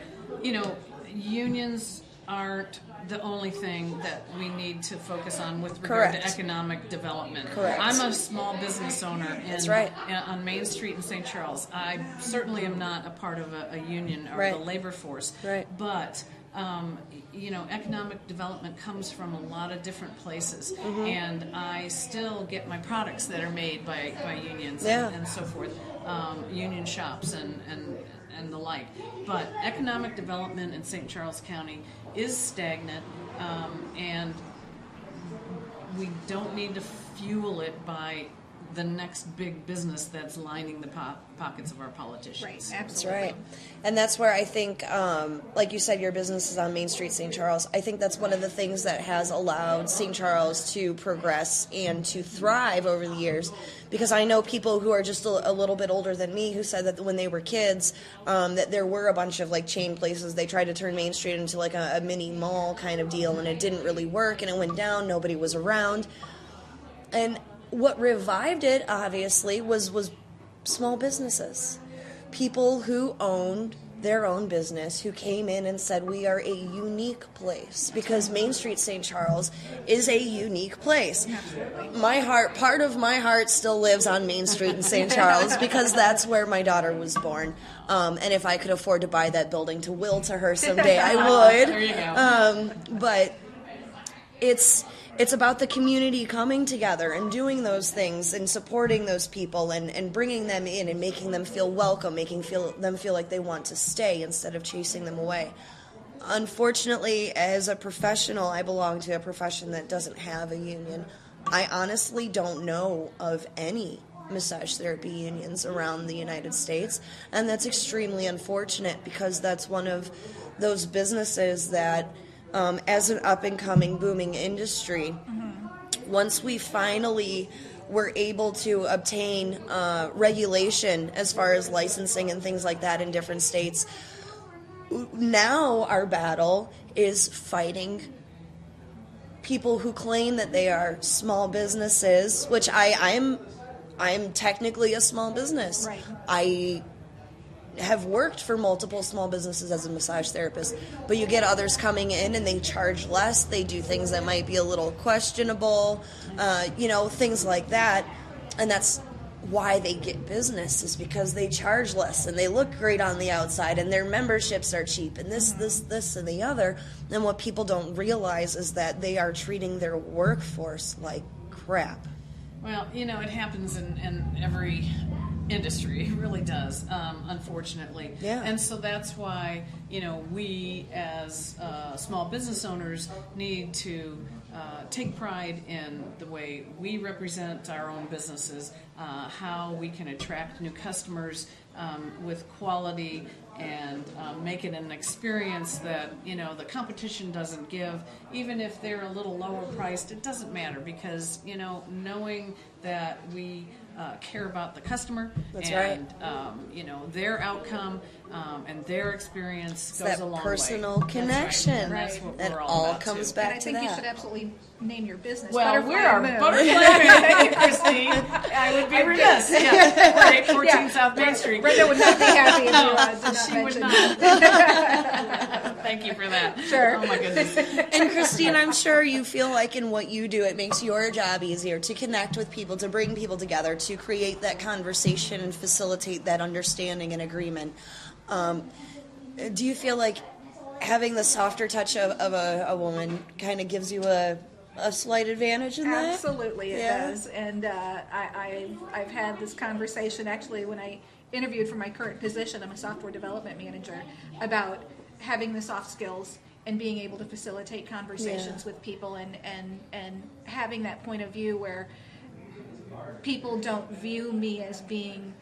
unions aren't the only thing that we need to focus on with regard Correct. to economic development. Correct. I'm a small business owner That's right. on Main Street in St. Charles. I certainly am not a part of a union or Right. the labor force. Right. But economic development comes from a lot of different places, Mm-hmm. and I still get my products that are made by unions Yeah. and so forth, union shops and the like. But economic development in St. Charles County is stagnant, and we don't need to fuel it by the next big business that's lining the pockets of our politicians. Right, That's absolutely. right. And that's where I think, like you said, your business is on Main Street, St. Charles. I think that's one of the things that has allowed St. Charles to progress and to thrive over the years. Because I know people who are just a little bit older than me who said that when they were kids, that there were a bunch of like chain places. They tried to turn Main Street into like a mini mall kind of deal, and it didn't really work, and it went down. Nobody was around. And what revived it, obviously, was small businesses. People who owned their own business, who came in and said, we are a unique place, because Main Street St. Charles is a unique place. Part of my heart still lives on Main Street in St. Charles, because that's where my daughter was born. And if I could afford to buy that building to will to her someday, I would. There you go. But it's about the community coming together and doing those things and supporting those people and bringing them in and making them feel welcome, making them feel like they want to stay instead of chasing them away. Unfortunately, as a professional, I belong to a profession that doesn't have a union. I honestly don't know of any massage therapy unions around the United States, and that's extremely unfortunate, because that's one of those businesses that as an up-and-coming, booming industry, once we finally were able to obtain regulation as far as licensing and things like that in different states, now our battle is fighting people who claim that they are small businesses, which I'm technically a small business. Right. I have worked for multiple small businesses as a massage therapist, but you get others coming in and they charge less. They do things that might be a little questionable, things like that. And that's why they get business, is because they charge less and they look great on the outside and their memberships are cheap and this and the other. And what people don't realize is that they are treating their workforce like crap. Well, it happens in every industry. It really does, unfortunately. Yeah. And so that's why, we as small business owners need to take pride in the way we represent our own businesses, how we can attract new customers with quality and make it an experience that, the competition doesn't give. Even if they're a little lower priced, it doesn't matter, because, knowing that we care about the customer. That's and, their outcome and their experience goes a long way. That personal connection. That's what That we're all about comes too. back And I to think that. you should absolutely name your business. Well, Butterfly we're Moon. Butterfly Moon. Thank you, Christine. I would be remiss. Yeah, we're 814 South Main Street. Brenda would not be happy if you did not She would mention not. Thank you for that. Sure. Oh my goodness. And Christine, I'm sure you feel like in what you do, it makes your job easier to connect with people, to bring people together, to create that conversation and facilitate that understanding and agreement. Do you feel like having the softer touch of a woman kind of gives you a slight advantage in that? Absolutely, it Yeah. does. And I've had this conversation actually when I interviewed for my current position. I'm a software development manager, about having the soft skills and being able to facilitate conversations with people and having that point of view where people don't view me as being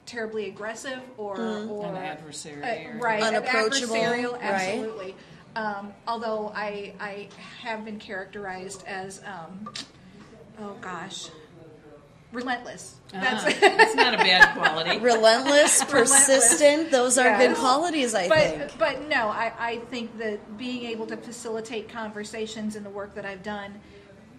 terribly aggressive or An adversary. right, Unapproachable, adversarial, right. absolutely. Although I have been characterized as relentless. That's not a bad quality. Relentless, persistent, those are good qualities, I think. But no, I think that being able to facilitate conversations in the work that I've done,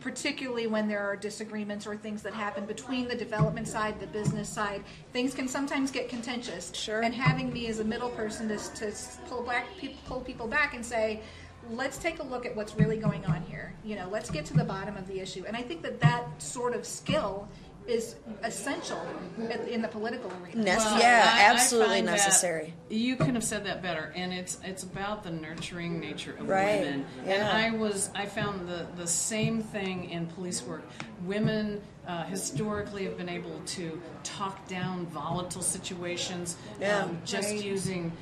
particularly when there are disagreements or things that happen between the development side, the business side, things can sometimes get contentious. Sure. And having me as a middle person to pull people back and say, let's take a look at what's really going on here. Let's get to the bottom of the issue. And I think that sort of skill is essential in the political arena. Absolutely I find necessary. That you couldn't have said that better, and it's about the nurturing nature of Right. women. Yeah. And I found the same thing in police work. Women historically have been able to talk down volatile situations, using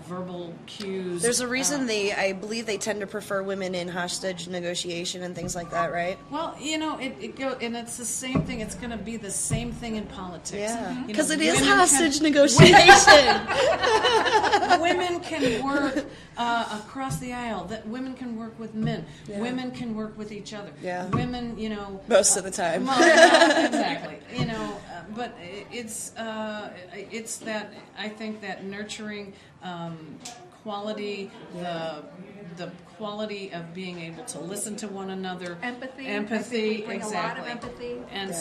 verbal cues. There's a reason I believe they tend to prefer women in hostage negotiation and things like that, right? Well, it go, and it's the same thing. It's going to be the same thing in politics. Yeah, because it is women hostage negotiation. Women can work across the aisle. That women can work with men. Yeah. Women can work with each other. Yeah. Women, Most of the time. Exactly. But it's that, I think, that nurturing quality, the quality of being able to listen to one another. Empathy, exactly. a lot of empathy. And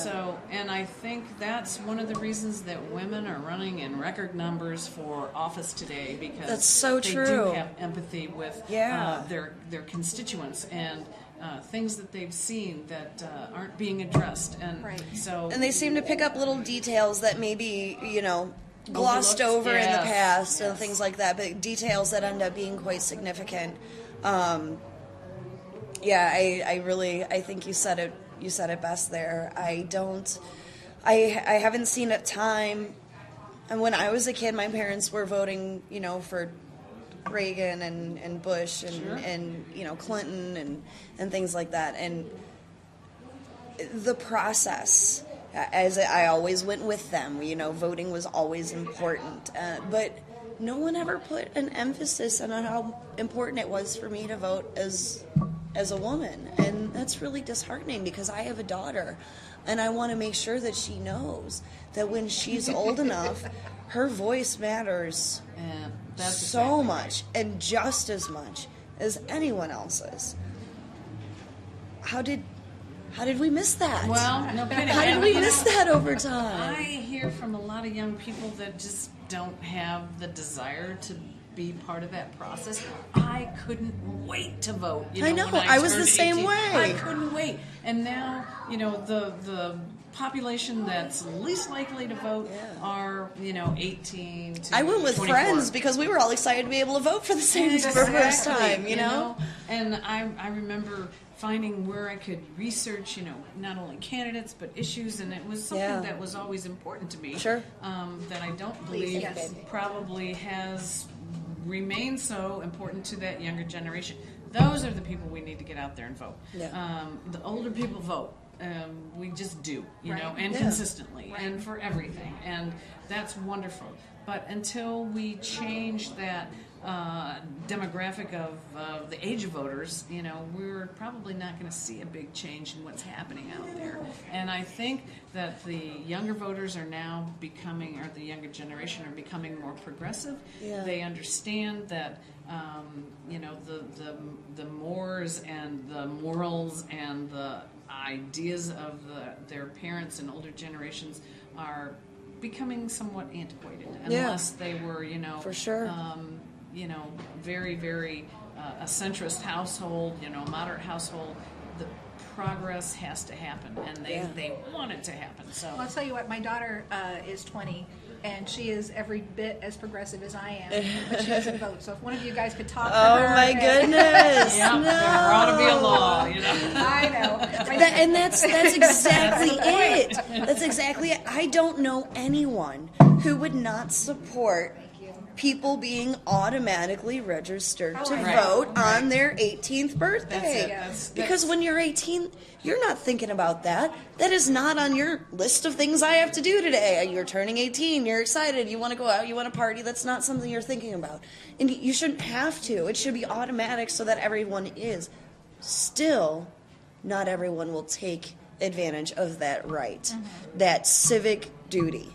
and I think that's one of the reasons that women are running in record numbers for office today, because That's so they true. do have empathy with Yeah. their constituents and things that they've seen that aren't being addressed. And Right. so And they seem to pick up little details that maybe, glossed over in the past and things like that, but details that end up being quite significant. I think you said it best there. I haven't seen a time, and when I was a kid, my parents were voting, for Reagan and Bush and Clinton and things like that. And the process, as I always went with them, voting was always important. But no one ever put an emphasis on how important it was for me to vote as a woman. And that's really disheartening, because I have a daughter, and I want to make sure that she knows that when she's old enough, her voice matters so much, and just as much as anyone else's. How did How did we miss that? Well, no kidding. How did we miss that over time? I hear from a lot of young people that just don't have the desire to be part of that process. I couldn't wait to vote. I know. When I was the turned same 18. way. I couldn't wait. And now, the population that's least likely to vote are, 18 to I went with 24. friends because we were all excited to be able to vote for the same for the first time, you know? And I remember finding where I could research, not only candidates but issues, and it was something that was always important to me. Sure. That I don't believe probably has remained so important to that younger generation. Those are the people we need to get out there and vote. Yeah. The older people vote. We just do, and consistently, and for everything, and that's wonderful. But until we change that demographic of the age of voters, we're probably not going to see a big change in what's happening out there. And I think that the younger voters are now becoming, or the younger generation are becoming more progressive. Yeah. They understand that, the mores and the morals and the ideas of their parents and older generations are becoming somewhat antiquated, unless they were, for sure. Very, very a centrist household, moderate household. The progress has to happen, and they want it to happen. So I'll tell you what, my daughter is 20, and she is every bit as progressive as I am, but she doesn't vote. So if one of you guys could talk to her. Oh my goodness! yeah, no. there ought to be a law, I know. And that's exactly it. That's exactly it. I don't know anyone who would not support people being automatically registered to vote on their 18th birthday. That's because when you're 18, you're not thinking about that. That is not on your list of things I have to do today. You're turning 18, you're excited, you want to go out, you want to party. That's not something you're thinking about. And you shouldn't have to. It should be automatic so that everyone is. Still, not everyone will take advantage of that right, that civic duty.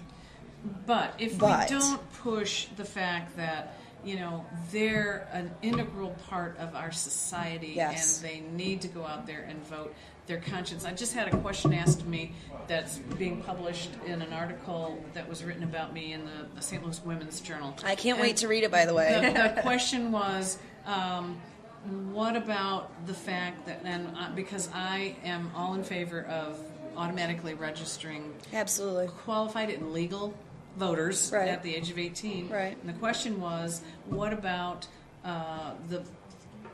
But if we don't push the fact that, they're an integral part of our society, and they need to go out there and vote their conscience. I just had a question asked to me that's being published in an article that was written about me in the St. Louis Women's Journal. I can't wait to read it, by the way. The question was, what about the fact that, because I am all in favor of automatically registering Absolutely qualified and legal voters at the age of 18. Right. And the question was, what about the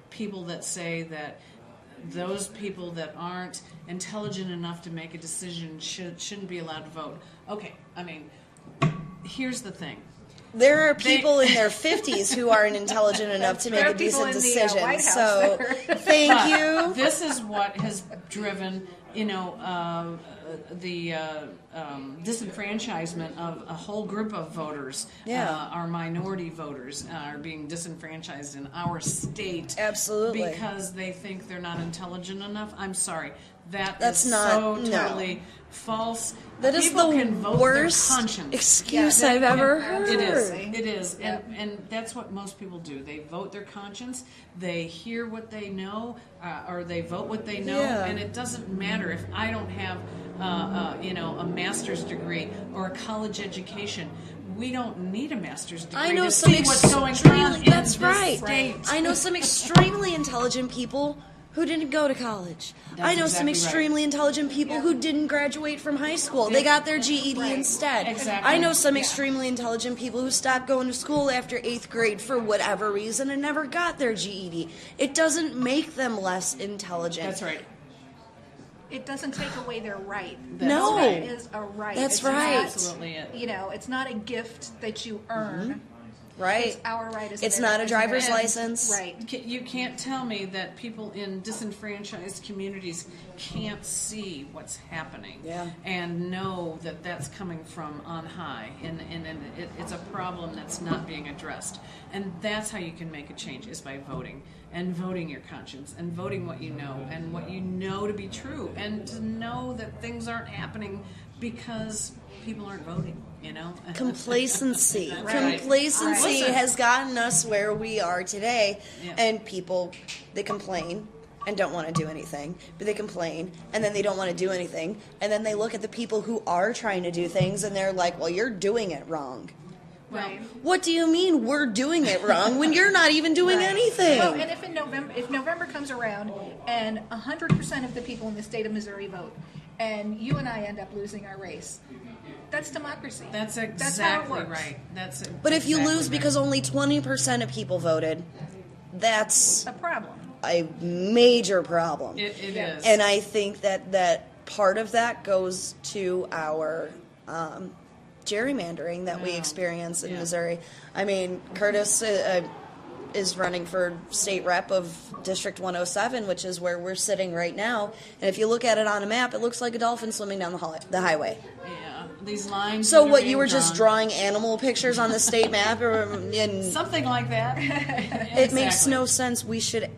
people that say that those people that aren't intelligent enough to make a decision shouldn't be allowed to vote? Okay, here's the thing. There are people in their 50s who aren't intelligent enough to make a decent decision. So, thank you. This is what has driven, the disenfranchisement of a whole group of voters. Our minority voters are being disenfranchised in our state. Absolutely. Because they think they're not intelligent enough. I'm sorry. That's not totally false. That is People the can vote worst their conscience. excuse I've ever heard. It is. And that's what most people do. They vote their conscience. They hear what they know, or they vote what they know. And it doesn't matter if I don't have, a master's degree or a college education. We don't need a master's degree I know to some see what's going on in That's this right. state. I know some extremely intelligent people who didn't go to college. I know some extremely intelligent people who didn't graduate from high school. They got their GED instead. Exactly. I know some extremely intelligent people who stopped going to school after 8th grade for whatever reason and never got their GED. It doesn't make them less intelligent. That's right. It doesn't take away their right. No. It is a right. That's right. Absolutely it. It's not a gift that you earn. Right. It's our right as It's not a driver's license. Right. You can't tell me that people in disenfranchised communities can't see what's happening and know that that's coming from on high, and it's a problem that's not being addressed. And that's how you can make a change, is by voting, and voting your conscience, and voting what you know, and what you know to be true, and to know that things aren't happening because people aren't voting. Complacency. Right. Complacency Right. has gotten us where we are today. Yeah. And people, they complain. and don't want to do anything, but they complain, and then they don't want to do anything, and then they look at the people who are trying to do things, and they're like, well, you're doing it wrong. Right. What do you mean we're doing it wrong when you're not even doing anything? Well, and if November comes around and 100% of the people in the state of Missouri vote, and you and I end up losing our race, that's democracy. That's how it exactly works. right. But if you exactly lose right. because only 20% of people voted, that's A problem. a major problem. It is. And I think that part of that goes to our gerrymandering that we experience in Missouri. I mean, Curtis is running for state rep of District 107, which is where we're sitting right now. And if you look at it on a map, it looks like a dolphin swimming down the highway. Yeah, these lines. So that are what, being you were just drawn- drawing animal pictures on the state map? And something like that. it makes no sense. We should...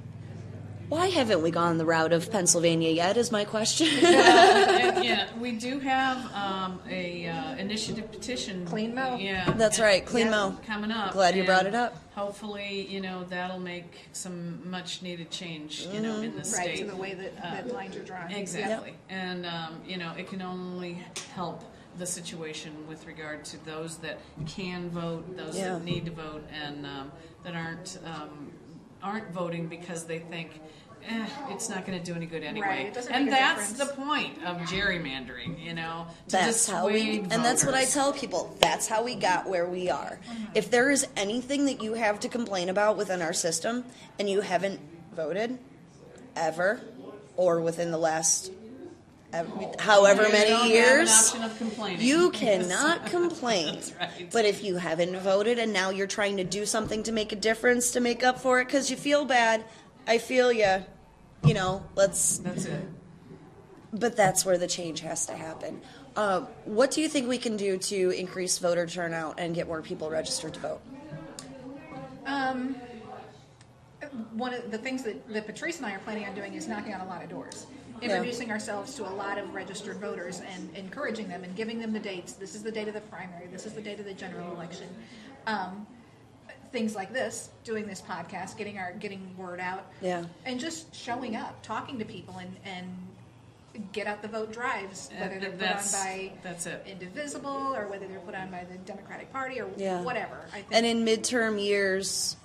Why haven't we gone the route of Pennsylvania yet, is my question. Yeah, we do have a initiative petition. Clean Mo. Yeah, That's right, Clean Mo. coming up. Glad you and brought it up. Hopefully, that'll make some much needed change, in the Right, state. to the way that lines are drawn. Exactly, and it can only help the situation with regard to those that can vote, those that need to vote, and that aren't voting because they think it's not going to do any good anyway. Right, it doesn't and make a that's difference. the point of gerrymandering, to That's how we, dissuade and that's what I voters. tell people. That's how we got where we are. If there is anything that you have to complain about within our system, and you haven't voted ever, or within the last however You don't many have an years, option of complaining. you cannot complain. That's right. But if you haven't voted and now you're trying to do something to make a difference to make up for it because you feel bad, I feel you. Let's. That's it. But that's where the change has to happen. What do you think we can do to increase voter turnout and get more people registered to vote? One of the things that Patrice and I are planning on doing is knocking on a lot of doors. Introducing ourselves to a lot of registered voters and encouraging them and giving them the dates. This is the date of the primary. This is the date of the general election. Things like this, doing this podcast, getting word out, and just showing up, talking to people, and get out the vote drives, whether they're put on by Indivisible or whether they're put on by the Democratic Party or whatever. I think. And in midterm years,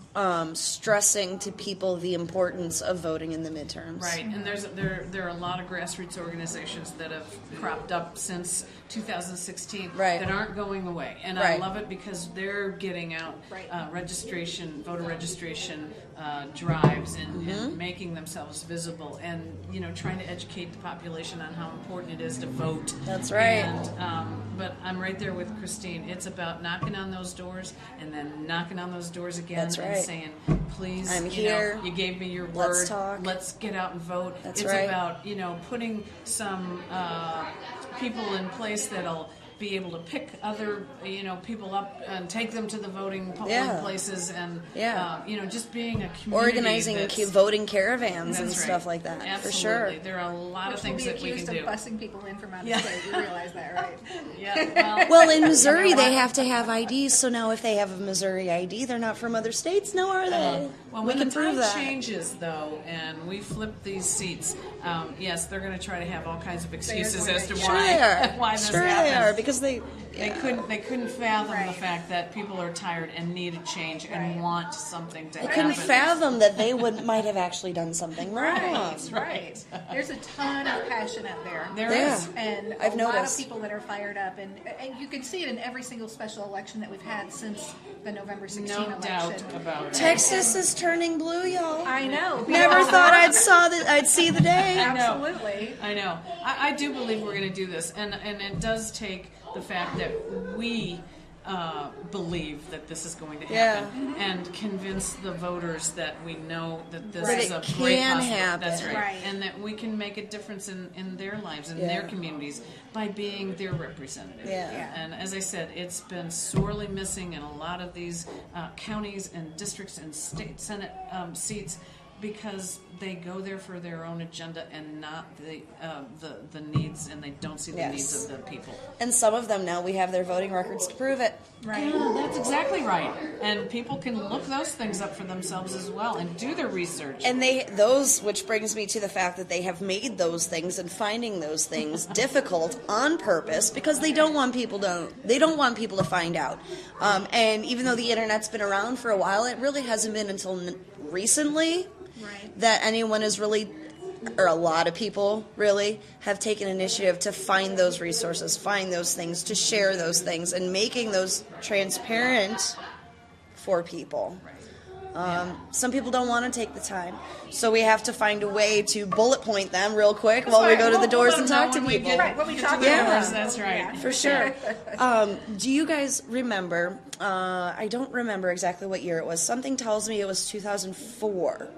stressing to people the importance of voting in the midterms. Right, and there are a lot of grassroots organizations that have cropped up since 2016 that aren't going away, and I love it because they're getting out voter registration drives and making themselves visible, and trying to educate the population on how important it is to vote. That's right. And but I'm right there with Christine. It's about knocking on those doors and then knocking on those doors again. That's right. And saying, please, I'm here. you gave me your word. Let's talk. Let's get out and vote. That's it's right. about, putting some people in place that'll be able to pick other, people up and take them to the voting polling places, and just being a community. Organizing voting caravans and That's right. stuff like that. Absolutely. For sure. There are a lot of things We'll that be we can accused do. of busing people in from out of state. You realize that, right? Yeah. Well, in Missouri, they have to have IDs. So now, if they have a Missouri ID, they're not from other states. No, are they? Well, we when can the prove time that. changes, though, and we flip these seats, yes, they're going to try to have all kinds of excuses as to Sure they are. why this Sure happens. they are, because they couldn't fathom Right. the fact that people are tired and need a change and want something to They happen. couldn't fathom that they might have actually done something wrong. Right. There's a ton of passion out there. There Yeah. is. And I've a lot of noticed. people that are fired up, and you can see it in every single special election that we've had since the November 16 No election. doubt about it. Texas is turning blue, y'all. I know. Never thought I'd see the day. Absolutely. I know. I do believe we're going to do this, and it does take the fact that we believe that this is going to happen, and convince the voters that we know that this That is it a great can possibility. happen. That's right. Right. And that we can make a difference in their lives, in their communities, by being their representative. Yeah. And as I said, it's been sorely missing in a lot of these counties and districts and state senate seats. because they go there for their own agenda and not the needs, and they don't see the needs of the people. And some of them now, we have their voting records to prove it. Right. Yeah, that's exactly right. And people can look those things up for themselves as well and do their research. And which brings me to the fact that they have made those things and finding those things difficult on purpose because they don't want people to find out. And even though the internet's been around for a while, it really hasn't been until recently that anyone is really, or a lot of people really, have taken initiative to find those resources, find those things, to share those things, and making those transparent for people. Some people don't want to take the time, so we have to find a way to bullet point them real quick while we go to the doors and talk to people. When we talk to them. That's right. For sure. Do you guys remember, I don't remember exactly what year it was, something tells me it was 2004,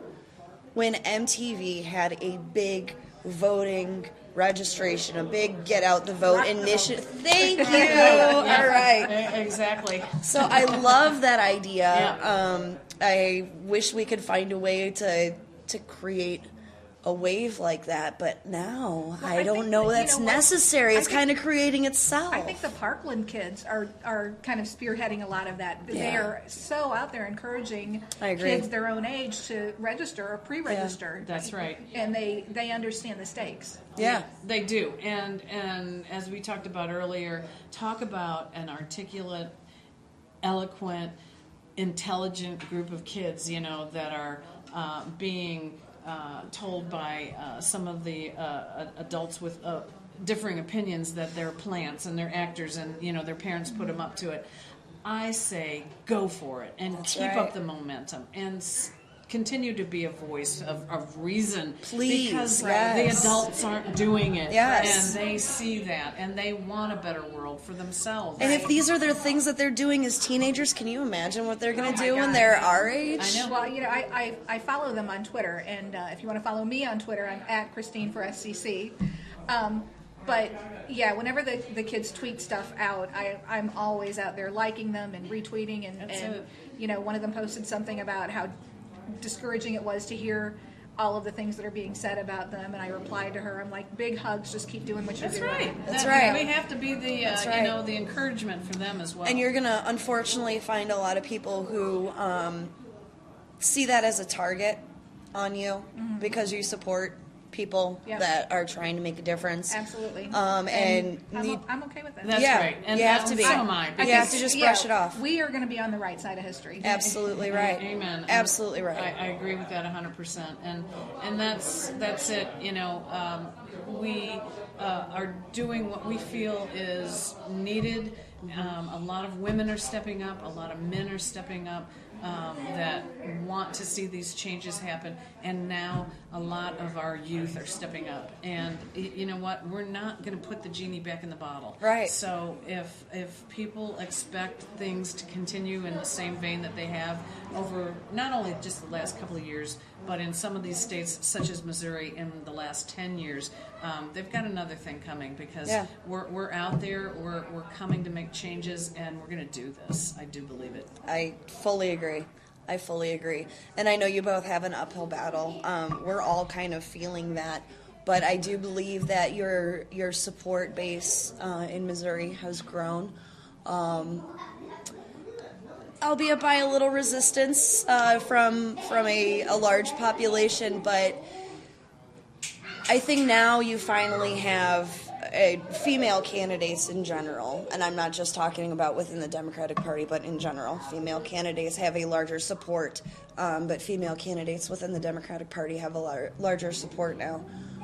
when MTV had a big voting registration, a big get out the vote initiative. Thank you. All right. Exactly. So I love that idea. I wish we could find a way to create a wave like that, but now I don't know that's necessary. It's kind of creating itself. I think the Parkland kids are kind of spearheading a lot of that. Yeah. They are so out there encouraging kids their own age to register or pre-register. Yeah, that's right. And they understand the stakes. Yeah, they do. And as we talked about earlier, talk about an articulate, eloquent, intelligent group of kids, that are being told by some of the adults with differing opinions that they're plants and they're actors and their parents put them up to it. I say go for it and keep up the momentum and continue to be a voice of reason. Please, because the adults aren't doing it, yes, and they see that and they want a better world for themselves. And if these are their things that they're doing as teenagers, can you imagine what they're going to do when they're our age? I know. Well, I follow them on Twitter, and if you want to follow me on Twitter, I'm at Christine for SCC. But yeah, whenever the kids tweet stuff out, I'm always out there liking them and retweeting, and one of them posted something about how discouraging it was to hear all of the things that are being said about them, and I replied to her, I'm like, big hugs, just keep doing what you're doing. That's right. We have to be the the encouragement for them as well. And you're gonna unfortunately find a lot of people who see that as a target on you because you support people that are trying to make a difference. Absolutely. And I'm okay with that. That's right. And you have to be. So am I. You have to just brush it off. We are going to be on the right side of history. Absolutely right. Amen. Absolutely right. I agree with that 100%. And that's it. We are doing what we feel is needed. A lot of women are stepping up. A lot of men are stepping up. That want to see these changes happen, and now a lot of our youth are stepping up. And you know what? We're not going to put the genie back in the bottle. Right. So if people expect things to continue in the same vein that they have over not only just the last couple of years, but in some of these states, such as Missouri, in the last 10 years, they've got another thing coming because we're out there, we're coming to make changes, and we're going to do this. I do believe it. I fully agree. And I know you both have an uphill battle. We're all kind of feeling that. But I do believe that your support base in Missouri has grown. Albeit by a little resistance from a large population, but I think now you finally have female candidates in general, and I'm not just talking about within the Democratic Party, but in general, female candidates have a larger support, but female candidates within the Democratic Party have a larger support now.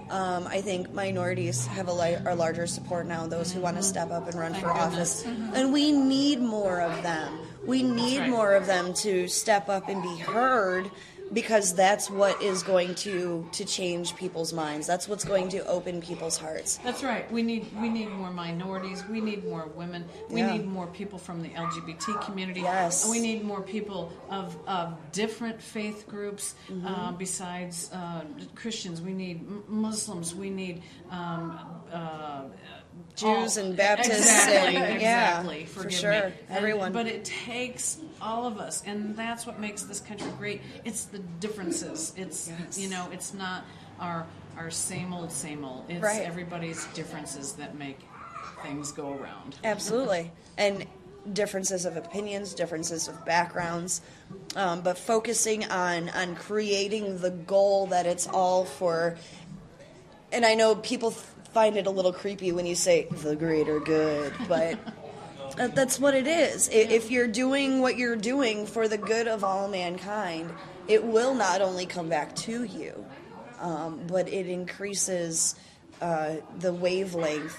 I think minorities have a larger support now, those who want to step up and run for office, and we need more of them. We need more of them to step up and be heard, because that's what is going to change people's minds. That's what's going to open people's hearts. That's right. We need more minorities. We need more women. We need more people from the LGBT community. Yes. We need more people of different faith groups besides Christians. We need Muslims. We need Jews and Baptists. Exactly. And, exactly. for sure. Me. Everyone. But it takes all of us, and that's what makes this country great. It's the differences. It's it's not our same old. It's everybody's differences that make things go around. Absolutely. And differences of opinions, differences of backgrounds, but focusing on creating the goal that it's all for. And I know people find it a little creepy when you say the greater good, but that's what it is. If you're doing what you're doing for the good of all mankind, it will not only come back to you, but it increases the wavelength,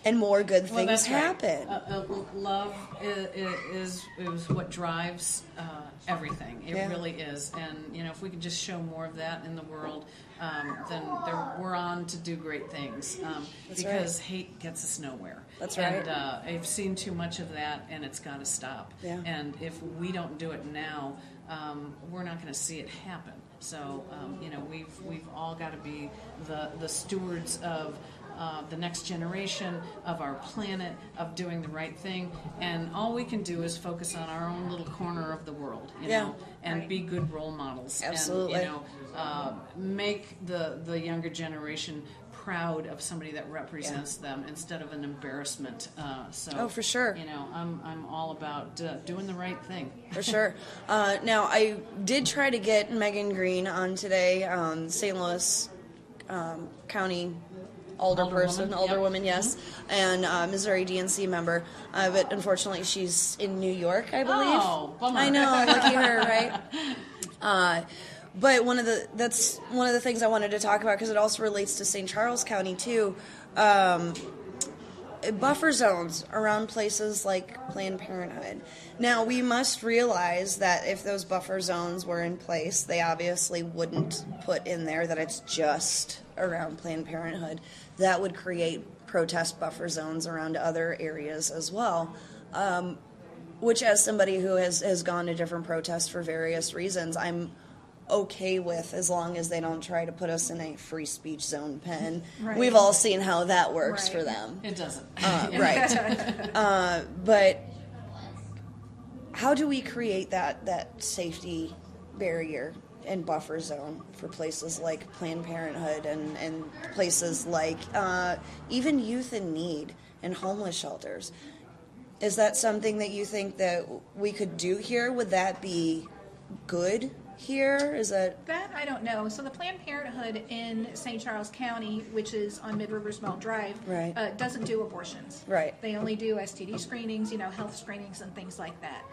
and more good things happen. Love is what drives everything. It really is. And if we could just show more of that in the world, then we're on to do great things. Because hate gets us nowhere. That's right. And I've seen too much of that, and it's got to stop. Yeah. And if we don't do it now, we're not going to see it happen. So we've all got to be the stewards of the next generation, of our planet, of doing the right thing, and all we can do is focus on our own little corner of the world, and be good role models. Absolutely. And make the younger generation proud of somebody that represents them instead of an embarrassment. For sure. I'm all about doing the right thing. For sure. Now, I did try to get Megan Green on today, St. Louis County Alderwoman, yes, and Missouri DNC member, but unfortunately she's in New York, I believe. Oh, bummer. I know, lucky her, right? But that's one of the things I wanted to talk about, because it also relates to St. Charles County too. Buffer zones around places like Planned Parenthood. Now, we must realize that if those buffer zones were in place, they obviously wouldn't put in there that it's just around Planned Parenthood. That would create protest buffer zones around other areas as well, which, as somebody who has gone to different protests for various reasons, I'm okay with, as long as they don't try to put us in a free speech zone pen. Right. We've all seen how that works for them. It doesn't. Right. But how do we create that safety barrier and buffer zone for places like Planned Parenthood and places like even youth in need and homeless shelters? Is that something that you think that we could do here? Would that be good here? Is that I don't know. So the Planned Parenthood in St. Charles County, which is on Mid Rivers Mill Drive, doesn't do abortions. Right. They only do STD screenings, health screenings and things like that.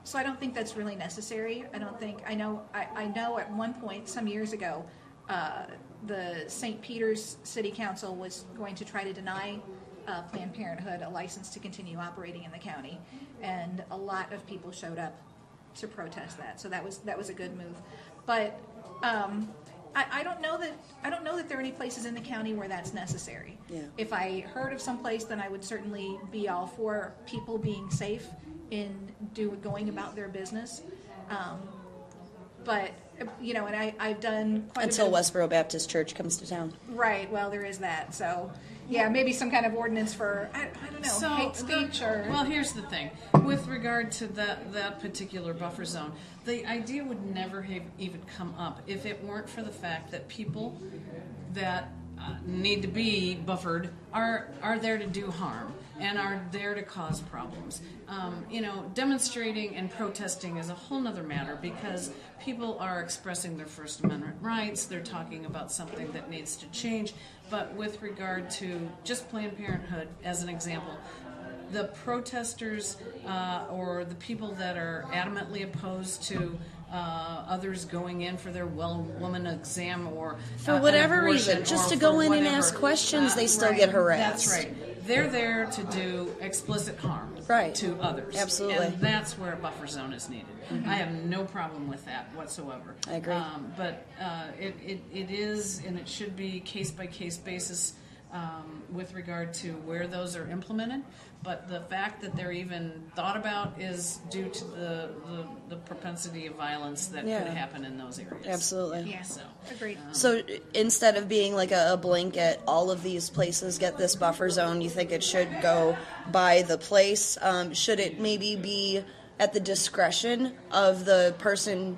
So I don't think that's really necessary. I know at one point some years ago, the St. Peter's City Council was going to try to deny Planned Parenthood a license to continue operating in the county, and a lot of people showed up to protest that. So that was a good move. But I don't know that there are any places in the county where that's necessary. Yeah. If I heard of some place, then I would certainly be all for people being safe in going about their business. But and I've done quite until Westboro Baptist Church comes to town. Right. Well, there is that. So yeah, maybe some kind of ordinance for I don't know, hate speech or. Well, here's the thing. With regard to that particular buffer zone, the idea would never have even come up if it weren't for the fact that people that need to be buffered are there to do harm and are there to cause problems. Demonstrating and protesting is a whole nother matter, because people are expressing their First Amendment rights. They're talking about something that needs to change. But with regard to just Planned Parenthood, as an example, the protesters or the people that are adamantly opposed to others going in for their woman exam or for whatever reason, just to go in and ask questions, they still get harassed. That's right. They're there to do explicit harm to others. Absolutely. And that's where a buffer zone is needed. Mm-hmm. I have no problem with that whatsoever. I agree. But it is, and it should be case-by-case basis with regard to where those are implemented. But the fact that they're even thought about is due to the propensity of violence that could happen in those areas. Absolutely. Yeah. So, agreed. So instead of being like a blanket, all of these places get this buffer zone, you think it should go by the place? Should it maybe be at the discretion of the person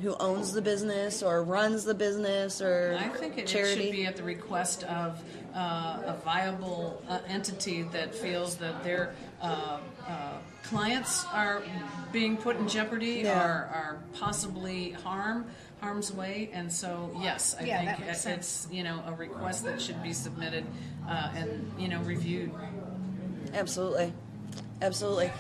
who owns the business or runs the business or I think it charity? should be at the request of a viable entity that feels that their clients are being put in jeopardy Yeah. or are possibly harm's way. And so, yes, I Yeah, that think makes sense. it's a request that should be submitted and reviewed. Absolutely. Absolutely.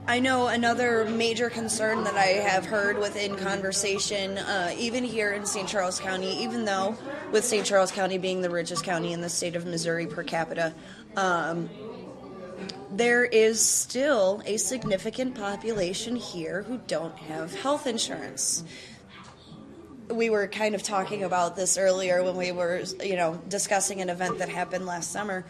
I know another major concern that I have heard within conversation, even here in St. Charles County, even though with St. Charles County being the richest county in the state of Missouri per capita, there is still a significant population here who don't have health insurance. We were kind of talking about this earlier when we were, discussing an event that happened last summer.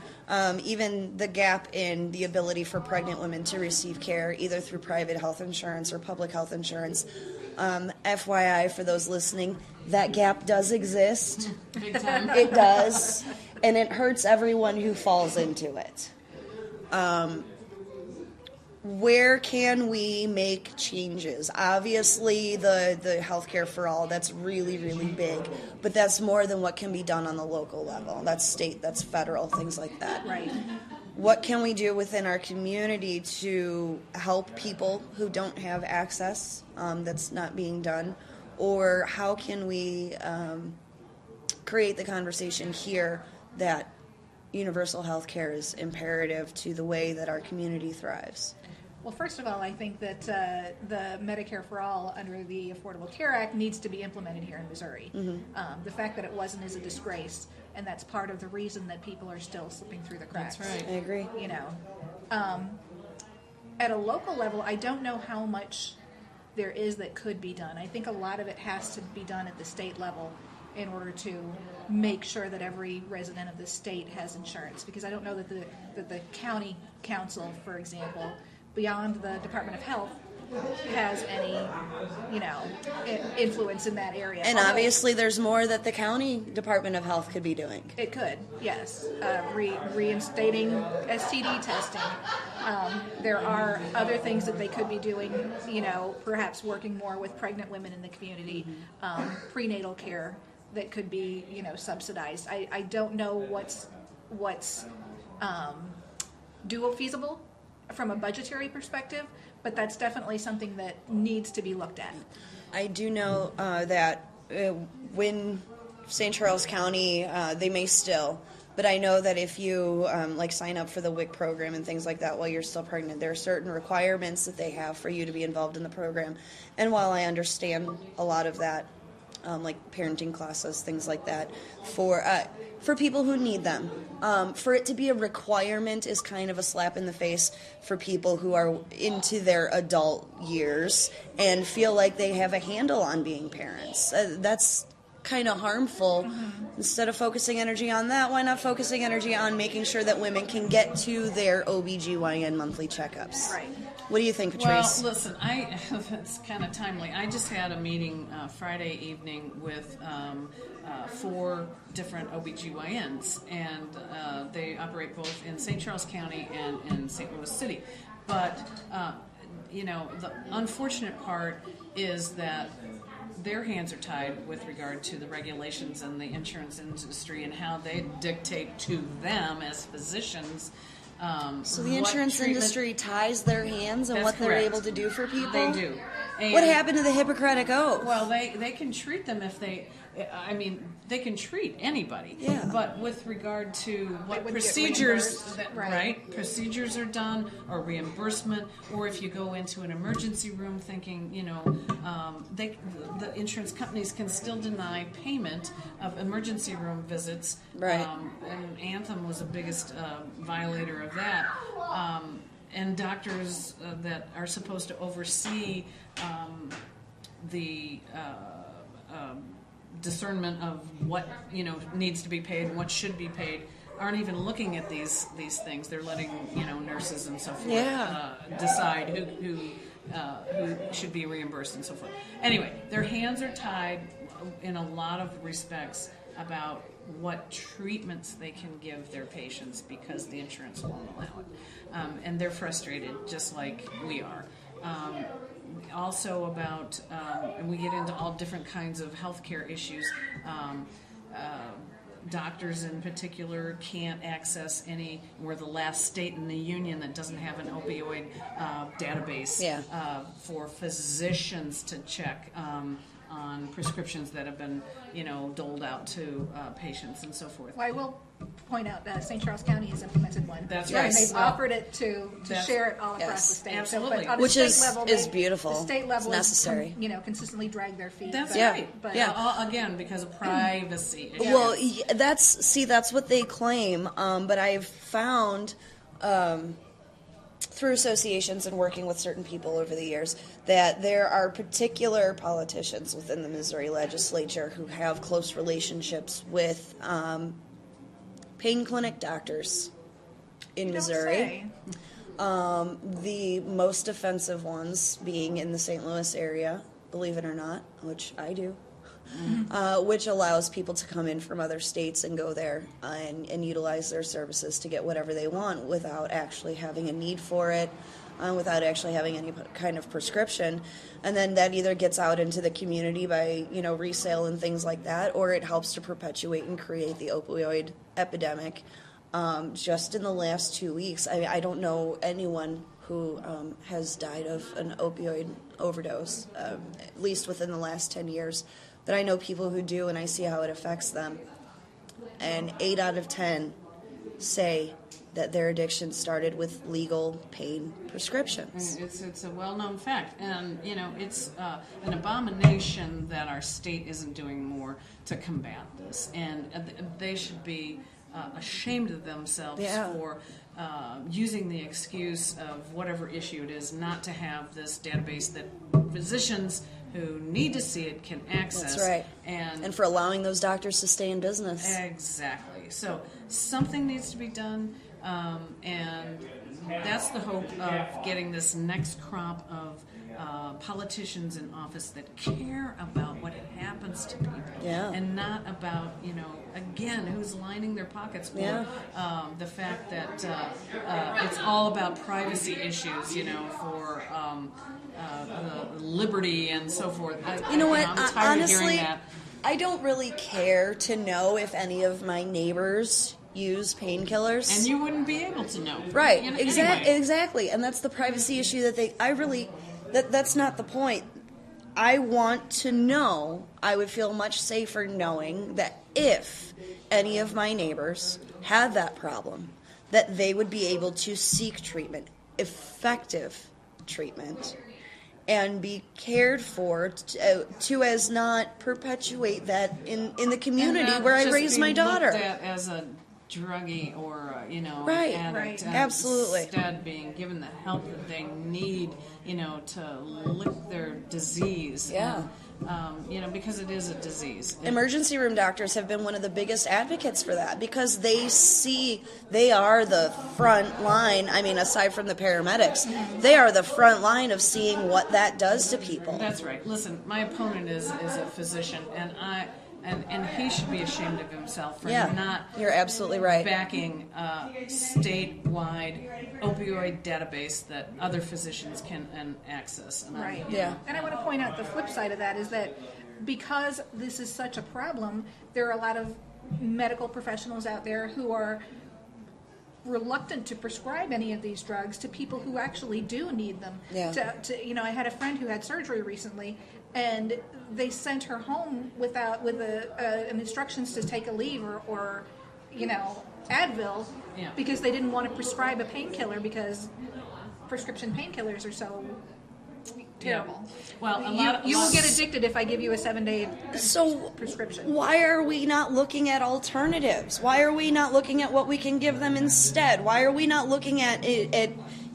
Even the gap in the ability for pregnant women to receive care, either through private health insurance or public health insurance. FYI, for those listening, that gap does exist. Big time. It does, and it hurts everyone who falls into it. Where can we make changes? Obviously, the healthcare for all, that's really, really big. But that's more than what can be done on the local level. That's state, that's federal, things like that. Right. What can we do within our community to help people who don't have access that's not being done? Or how can we create the conversation here that universal health care is imperative to the way that our community thrives? Well, first of all, I think that the Medicare for All under the Affordable Care Act needs to be implemented here in Missouri. The fact that it wasn't is a disgrace, and that's part of the reason that people are still slipping through the cracks. That's right. I agree. At a local level, I don't know how much there is that could be done. I think a lot of it has to be done at the state level in order to make sure that every resident of the state has insurance, because I don't know that the county council, for example, beyond the Department of Health, has any, influence in that area. And Although obviously there's more that the county Department of Health could be doing. it could, yes. Reinstating STD testing. There are other things that they could be doing, perhaps working more with pregnant women in the community, prenatal care that could be, subsidized. I don't know what's feasible from a budgetary perspective, but that's definitely something that needs to be looked at. I do know that when St. Charles County, they may still, but I know that if you sign up for the WIC program and things like that while you're still pregnant, there are certain requirements that they have for you to be involved in the program. And while I understand a lot of that, like parenting classes, things like that, for people who need them. For it to be a requirement is kind of a slap in the face for people who are into their adult years and feel like they have a handle on being parents. That's kind of harmful. Instead of focusing energy on that, why not focusing energy on making sure that women can get to their OBGYN monthly checkups? Right. What do you think, Patrice? Well, listen, it's kind of timely. I just had a meeting Friday evening with 4 different OBGYNs, and they operate both in St. Charles County and in St. Louis City. But, the unfortunate part is that their hands are tied with regard to the regulations and the insurance industry and how they dictate to them as physicians. So the insurance industry ties their hands on what they're correct. able to do for people? They do. And What happened to the Hippocratic Oath? Well, they can treat them if they can treat anybody. Yeah. But with regard to what wouldn't get procedures, reimbursed. right? Procedures are done, or reimbursement, or if you go into an emergency room thinking, the insurance companies can still deny payment of emergency room visits. Right. And Anthem was the biggest violator of that. And doctors that are supposed to oversee the discernment of what needs to be paid and what should be paid aren't even looking at these things. They're letting nurses and so forth decide who should be reimbursed and so forth. Anyway, their hands are tied in a lot of respects about what treatments they can give their patients because the insurance won't allow it. And they're frustrated, just like we are. Also about, and we get into all different kinds of healthcare issues. Doctors in particular can't access any. We're the last state in the union that doesn't have an opioid database for physicians to check on prescriptions that have been, doled out to patients and so forth. Well, I will point out that St. Charles County has implemented one. That's right. right. They've offered it to share it all across yes. the state. Absolutely. So, but on the Which state is level, beautiful. The state level it's necessary. Consistently drag their feet. That's but, right. But, Again, because of privacy issues. Well, that's what they claim. But I've found through associations and working with certain people over the years that there are particular politicians within the Missouri legislature who have close relationships with pain clinic doctors in Missouri. The most offensive ones being in the St. Louis area, believe it or not, which I do. Which allows people to come in from other states and go there and utilize their services to get whatever they want without actually having a need for it, without actually having any kind of prescription. And then that either gets out into the community by, resale and things like that, or it helps to perpetuate and create the opioid epidemic. Just in the last 2 weeks, I don't know anyone who has died of an opioid overdose, at least within the last 10 years. But I know people who do, and I see how it affects them. And 8 out of 10 say that their addiction started with legal pain prescriptions. It's a well-known fact, and it's an abomination that our state isn't doing more to combat this, and they should be ashamed of themselves for using the excuse of whatever issue it is not to have this database that physicians who need to see it can access. That's right. And for allowing those doctors to stay in business. Exactly. So something needs to be done, and that's the hope of getting this next crop of politicians in office that care about what happens to people, and not about, again, who's lining their pockets for the fact that it's all about privacy issues, for the liberty and so forth. You know what? I'm tired Honestly, of hearing that. I don't really care to know if any of my neighbors use painkillers. And you wouldn't be able to know. Right. Anyway. Exactly. And that's the privacy issue that's not the point. I want to know, I would feel much safer knowing that if any of my neighbors had that problem, that they would be able to seek treatment, effective treatment, and be cared for to as not perpetuate that in the community where I raised my daughter. Looked at as a druggie or right. addict, Absolutely. Instead, being given the help that they need, to lick their disease. Yeah. And, because it is a disease. Emergency room doctors have been one of the biggest advocates for that because they are the front line. I mean, aside from the paramedics, they are the front line of seeing what that does to people. That's right. Listen, my opponent is a physician, and and he should be ashamed of himself for not. You're absolutely right. Backing a statewide opioid database that other physicians can access. And right. And I want to point out the flip side of that is that because this is such a problem, there are a lot of medical professionals out there who are reluctant to prescribe any of these drugs to people who actually do need them. I had a friend who had surgery recently, and they sent her home with instructions to take a leave or Advil because they didn't want to prescribe a painkiller because prescription painkillers are so terrible. Well, you will get addicted if I give you a 7-day prescription. Why are we not looking at alternatives? Why are we not looking at what we can give them instead? Why are we not looking at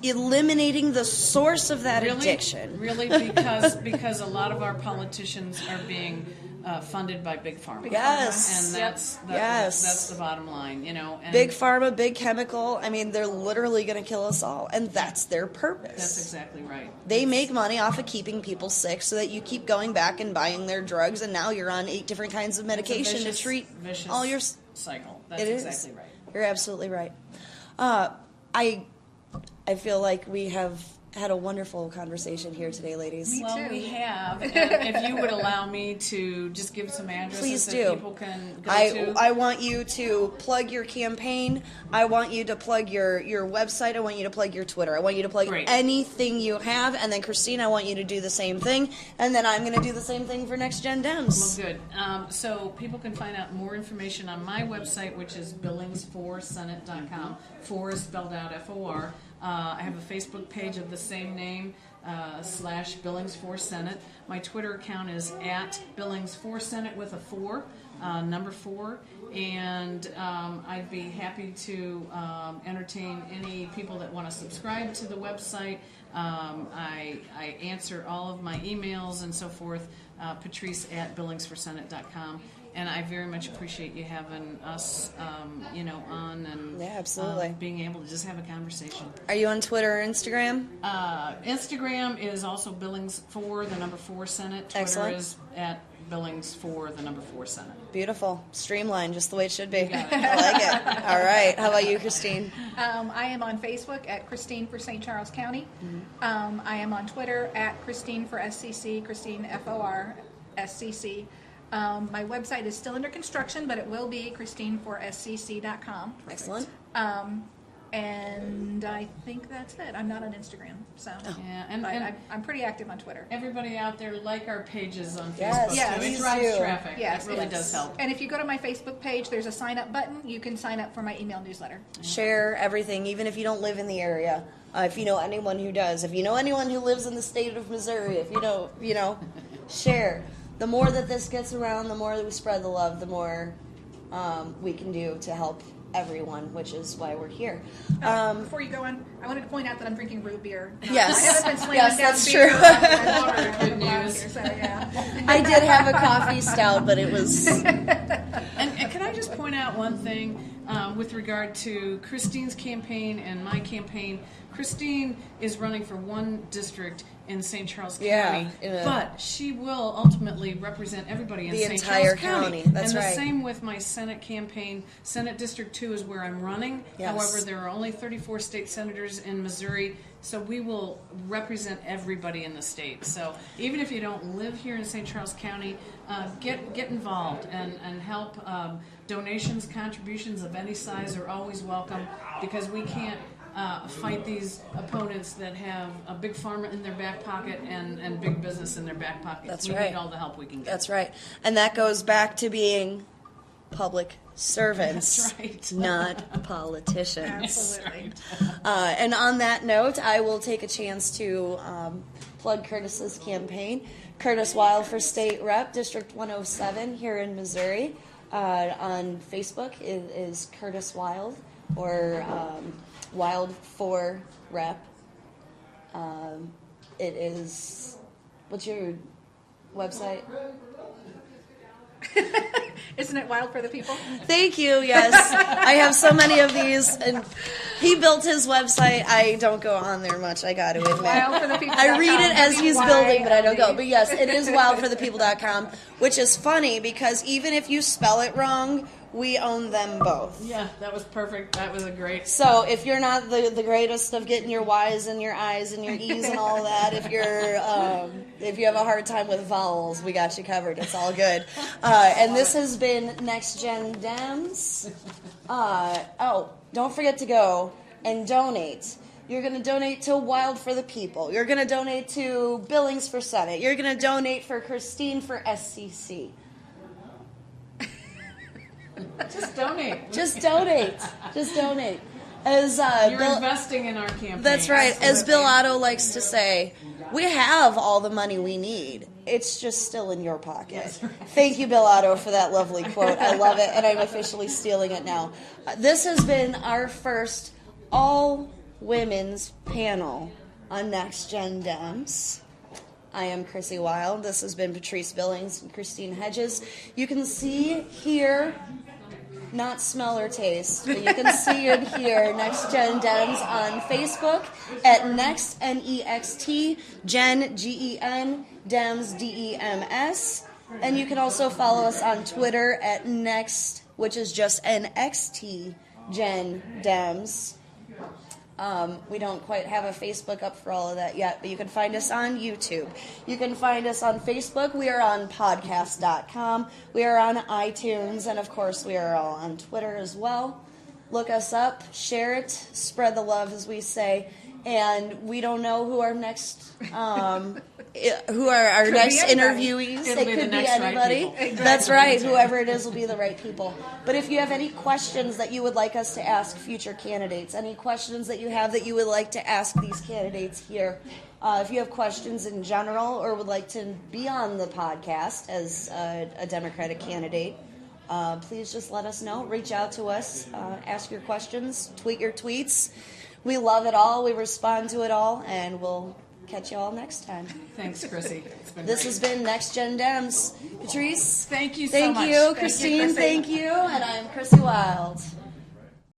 eliminating the source of that addiction? Really, because a lot of our politicians are being funded by Big Pharma. Yes. And that's the bottom line, you know. And Big Pharma, Big Chemical, I mean, they're literally going to kill us all, and that's their purpose. That's exactly right. They make money off of keeping people sick so that you keep going back and buying their drugs, and now you're on 8 different kinds of medication to treat all your cycle. That's exactly right. You're absolutely right. I feel like we have had a wonderful conversation here today, ladies. Well, we have. And if you would allow me to just give some addresses Please that do. people can go to. I want you to plug your campaign. I want you to plug your website. I want you to plug your Twitter. I want you to plug anything you have. And then, Christine, I want you to do the same thing. And then I'm going to do the same thing for Next Gen Dems. Well, good. So people can find out more information on my website, which is billingsforsenate.com. 4 is spelled out FOR. I have a Facebook page of the same name, /Billings4Senate. My Twitter account is @Billings4Senate with a 4, number 4. And I'd be happy to entertain any people that want to subscribe to the website. I answer all of my emails and so forth, Patrice @Billingsforsenate.com. And I very much appreciate you having us, on and absolutely being able to just have a conversation. Are you on Twitter or Instagram? Instagram is also Billings4, the number 4 Senate. Twitter Excellent. is @Billings4, the number 4 Senate. Beautiful. Streamlined, just the way it should be. You got it. I like it. All right. How about you, Christine? I am on Facebook @Christine for St. Charles County. I am on Twitter @Christine for SCC, Christine FOR SCC. My website is still under construction, but it will be christineforscc.com. Excellent. And I think that's it. I'm not on Instagram, so Yeah, I'm pretty active on Twitter. Everybody out there, like our pages on Yes, Facebook. yes, too. It please drives do. traffic. Yes, it really yes. does help. And if you go to my Facebook page, there's a sign up button. You can sign up for my email newsletter. Share everything, even if you don't live in the area. If you know anyone who does, if you know anyone who lives in the state of Missouri, if you know, share. The more that this gets around, the more that we spread the love, the more we can do to help everyone, which is why we're here. Before you go on, I wanted to point out that I'm drinking root beer. Yes. I haven't been slamming Yes, down that's beer. true. Good news. So, yeah. I did have a coffee stout, but it was... And can I just point out one thing with regard to Christine's campaign and my campaign? Christine is running for one district in St. Charles County, but she will ultimately represent everybody in the St. entire Charles county. County. That's and right. the same with my Senate campaign. Senate District 2 is where I'm running. Yes. However, there are only 34 state senators in Missouri, so we will represent everybody in the state. So even if you don't live here in St. Charles County, get involved and help. Donations, contributions of any size are always welcome, because we can't fight these opponents that have a big pharma in their back pocket and big business in their back pocket. That's we right. need all the help we can get. That's right. And that goes back to being public servants, That's right. not politicians. Absolutely. And on that note, I will take a chance to plug Curtis's campaign. Curtis Wylde for State Rep, District 107 here in Missouri. On Facebook is Curtis Wylde, or Wylde for Rep. It is, what's your website? Isn't it wild for the people? Thank you, yes. I have so many of these, and he built his website. I don't go on there much, I got to admit. Wildforthepeople.com. I read it as he's building, but I don't go. WYLD. But yes, it is wildforthepeople.com, which is funny because even if you spell it wrong, we own them both. Yeah, that was perfect. That was a great... So if you're not the greatest of getting your Y's and your I's and your E's and all that, if you have a hard time with vowels, we got you covered. It's all good. And this has been Next Gen Dems. Don't forget to go and donate. You're going to donate to Wylde for the People. You're going to donate to Billings for Senate. You're going to donate for Christine for SCC. Just donate. Just donate. Just donate. As You're Bill, investing in our campaign. that's right. Absolutely. As Bill Otto likes to say, we have all the money we need. It's just still in your pocket. That's right. Thank you, Bill Otto, for that lovely quote. I love it, and I'm officially stealing it now. This has been our first all-women's panel on Next Gen Dems. I am Chrissi Wylde. This has been Patrice Billings and Christine Hedges. You can see, hear, not smell or taste, but you can see and hear Next Gen Dems on Facebook at Next, N-E-X-T, Gen, G-E-N, Dems, D-E-M-S. And you can also follow us on Twitter at Next, which is just N-X-T, Gen Dems. We don't quite have a Facebook up for all of that yet, but you can find us on YouTube. You can find us on Facebook. We are on podcast.com. We are on iTunes, and of course, we are all on Twitter as well. Look us up, share it, spread the love, as we say. And we don't know who our next, who are our next interviewees. It'll It could be anybody. Right That's right. Whoever it is will be the right people. But if you have any questions that you would like us to ask future candidates, any questions that you have that you would like to ask these candidates here, if you have questions in general or would like to be on the podcast as a Democratic candidate, please just let us know. Reach out to us. Ask your questions. Tweet your tweets. We love it all. We respond to it all. And we'll catch you all next time. Thanks, Chrissi. This has been Next Gen Dems. Patrice? Thank you so much. Thank you. Christine, thank you. And I'm Chrissi Wylde.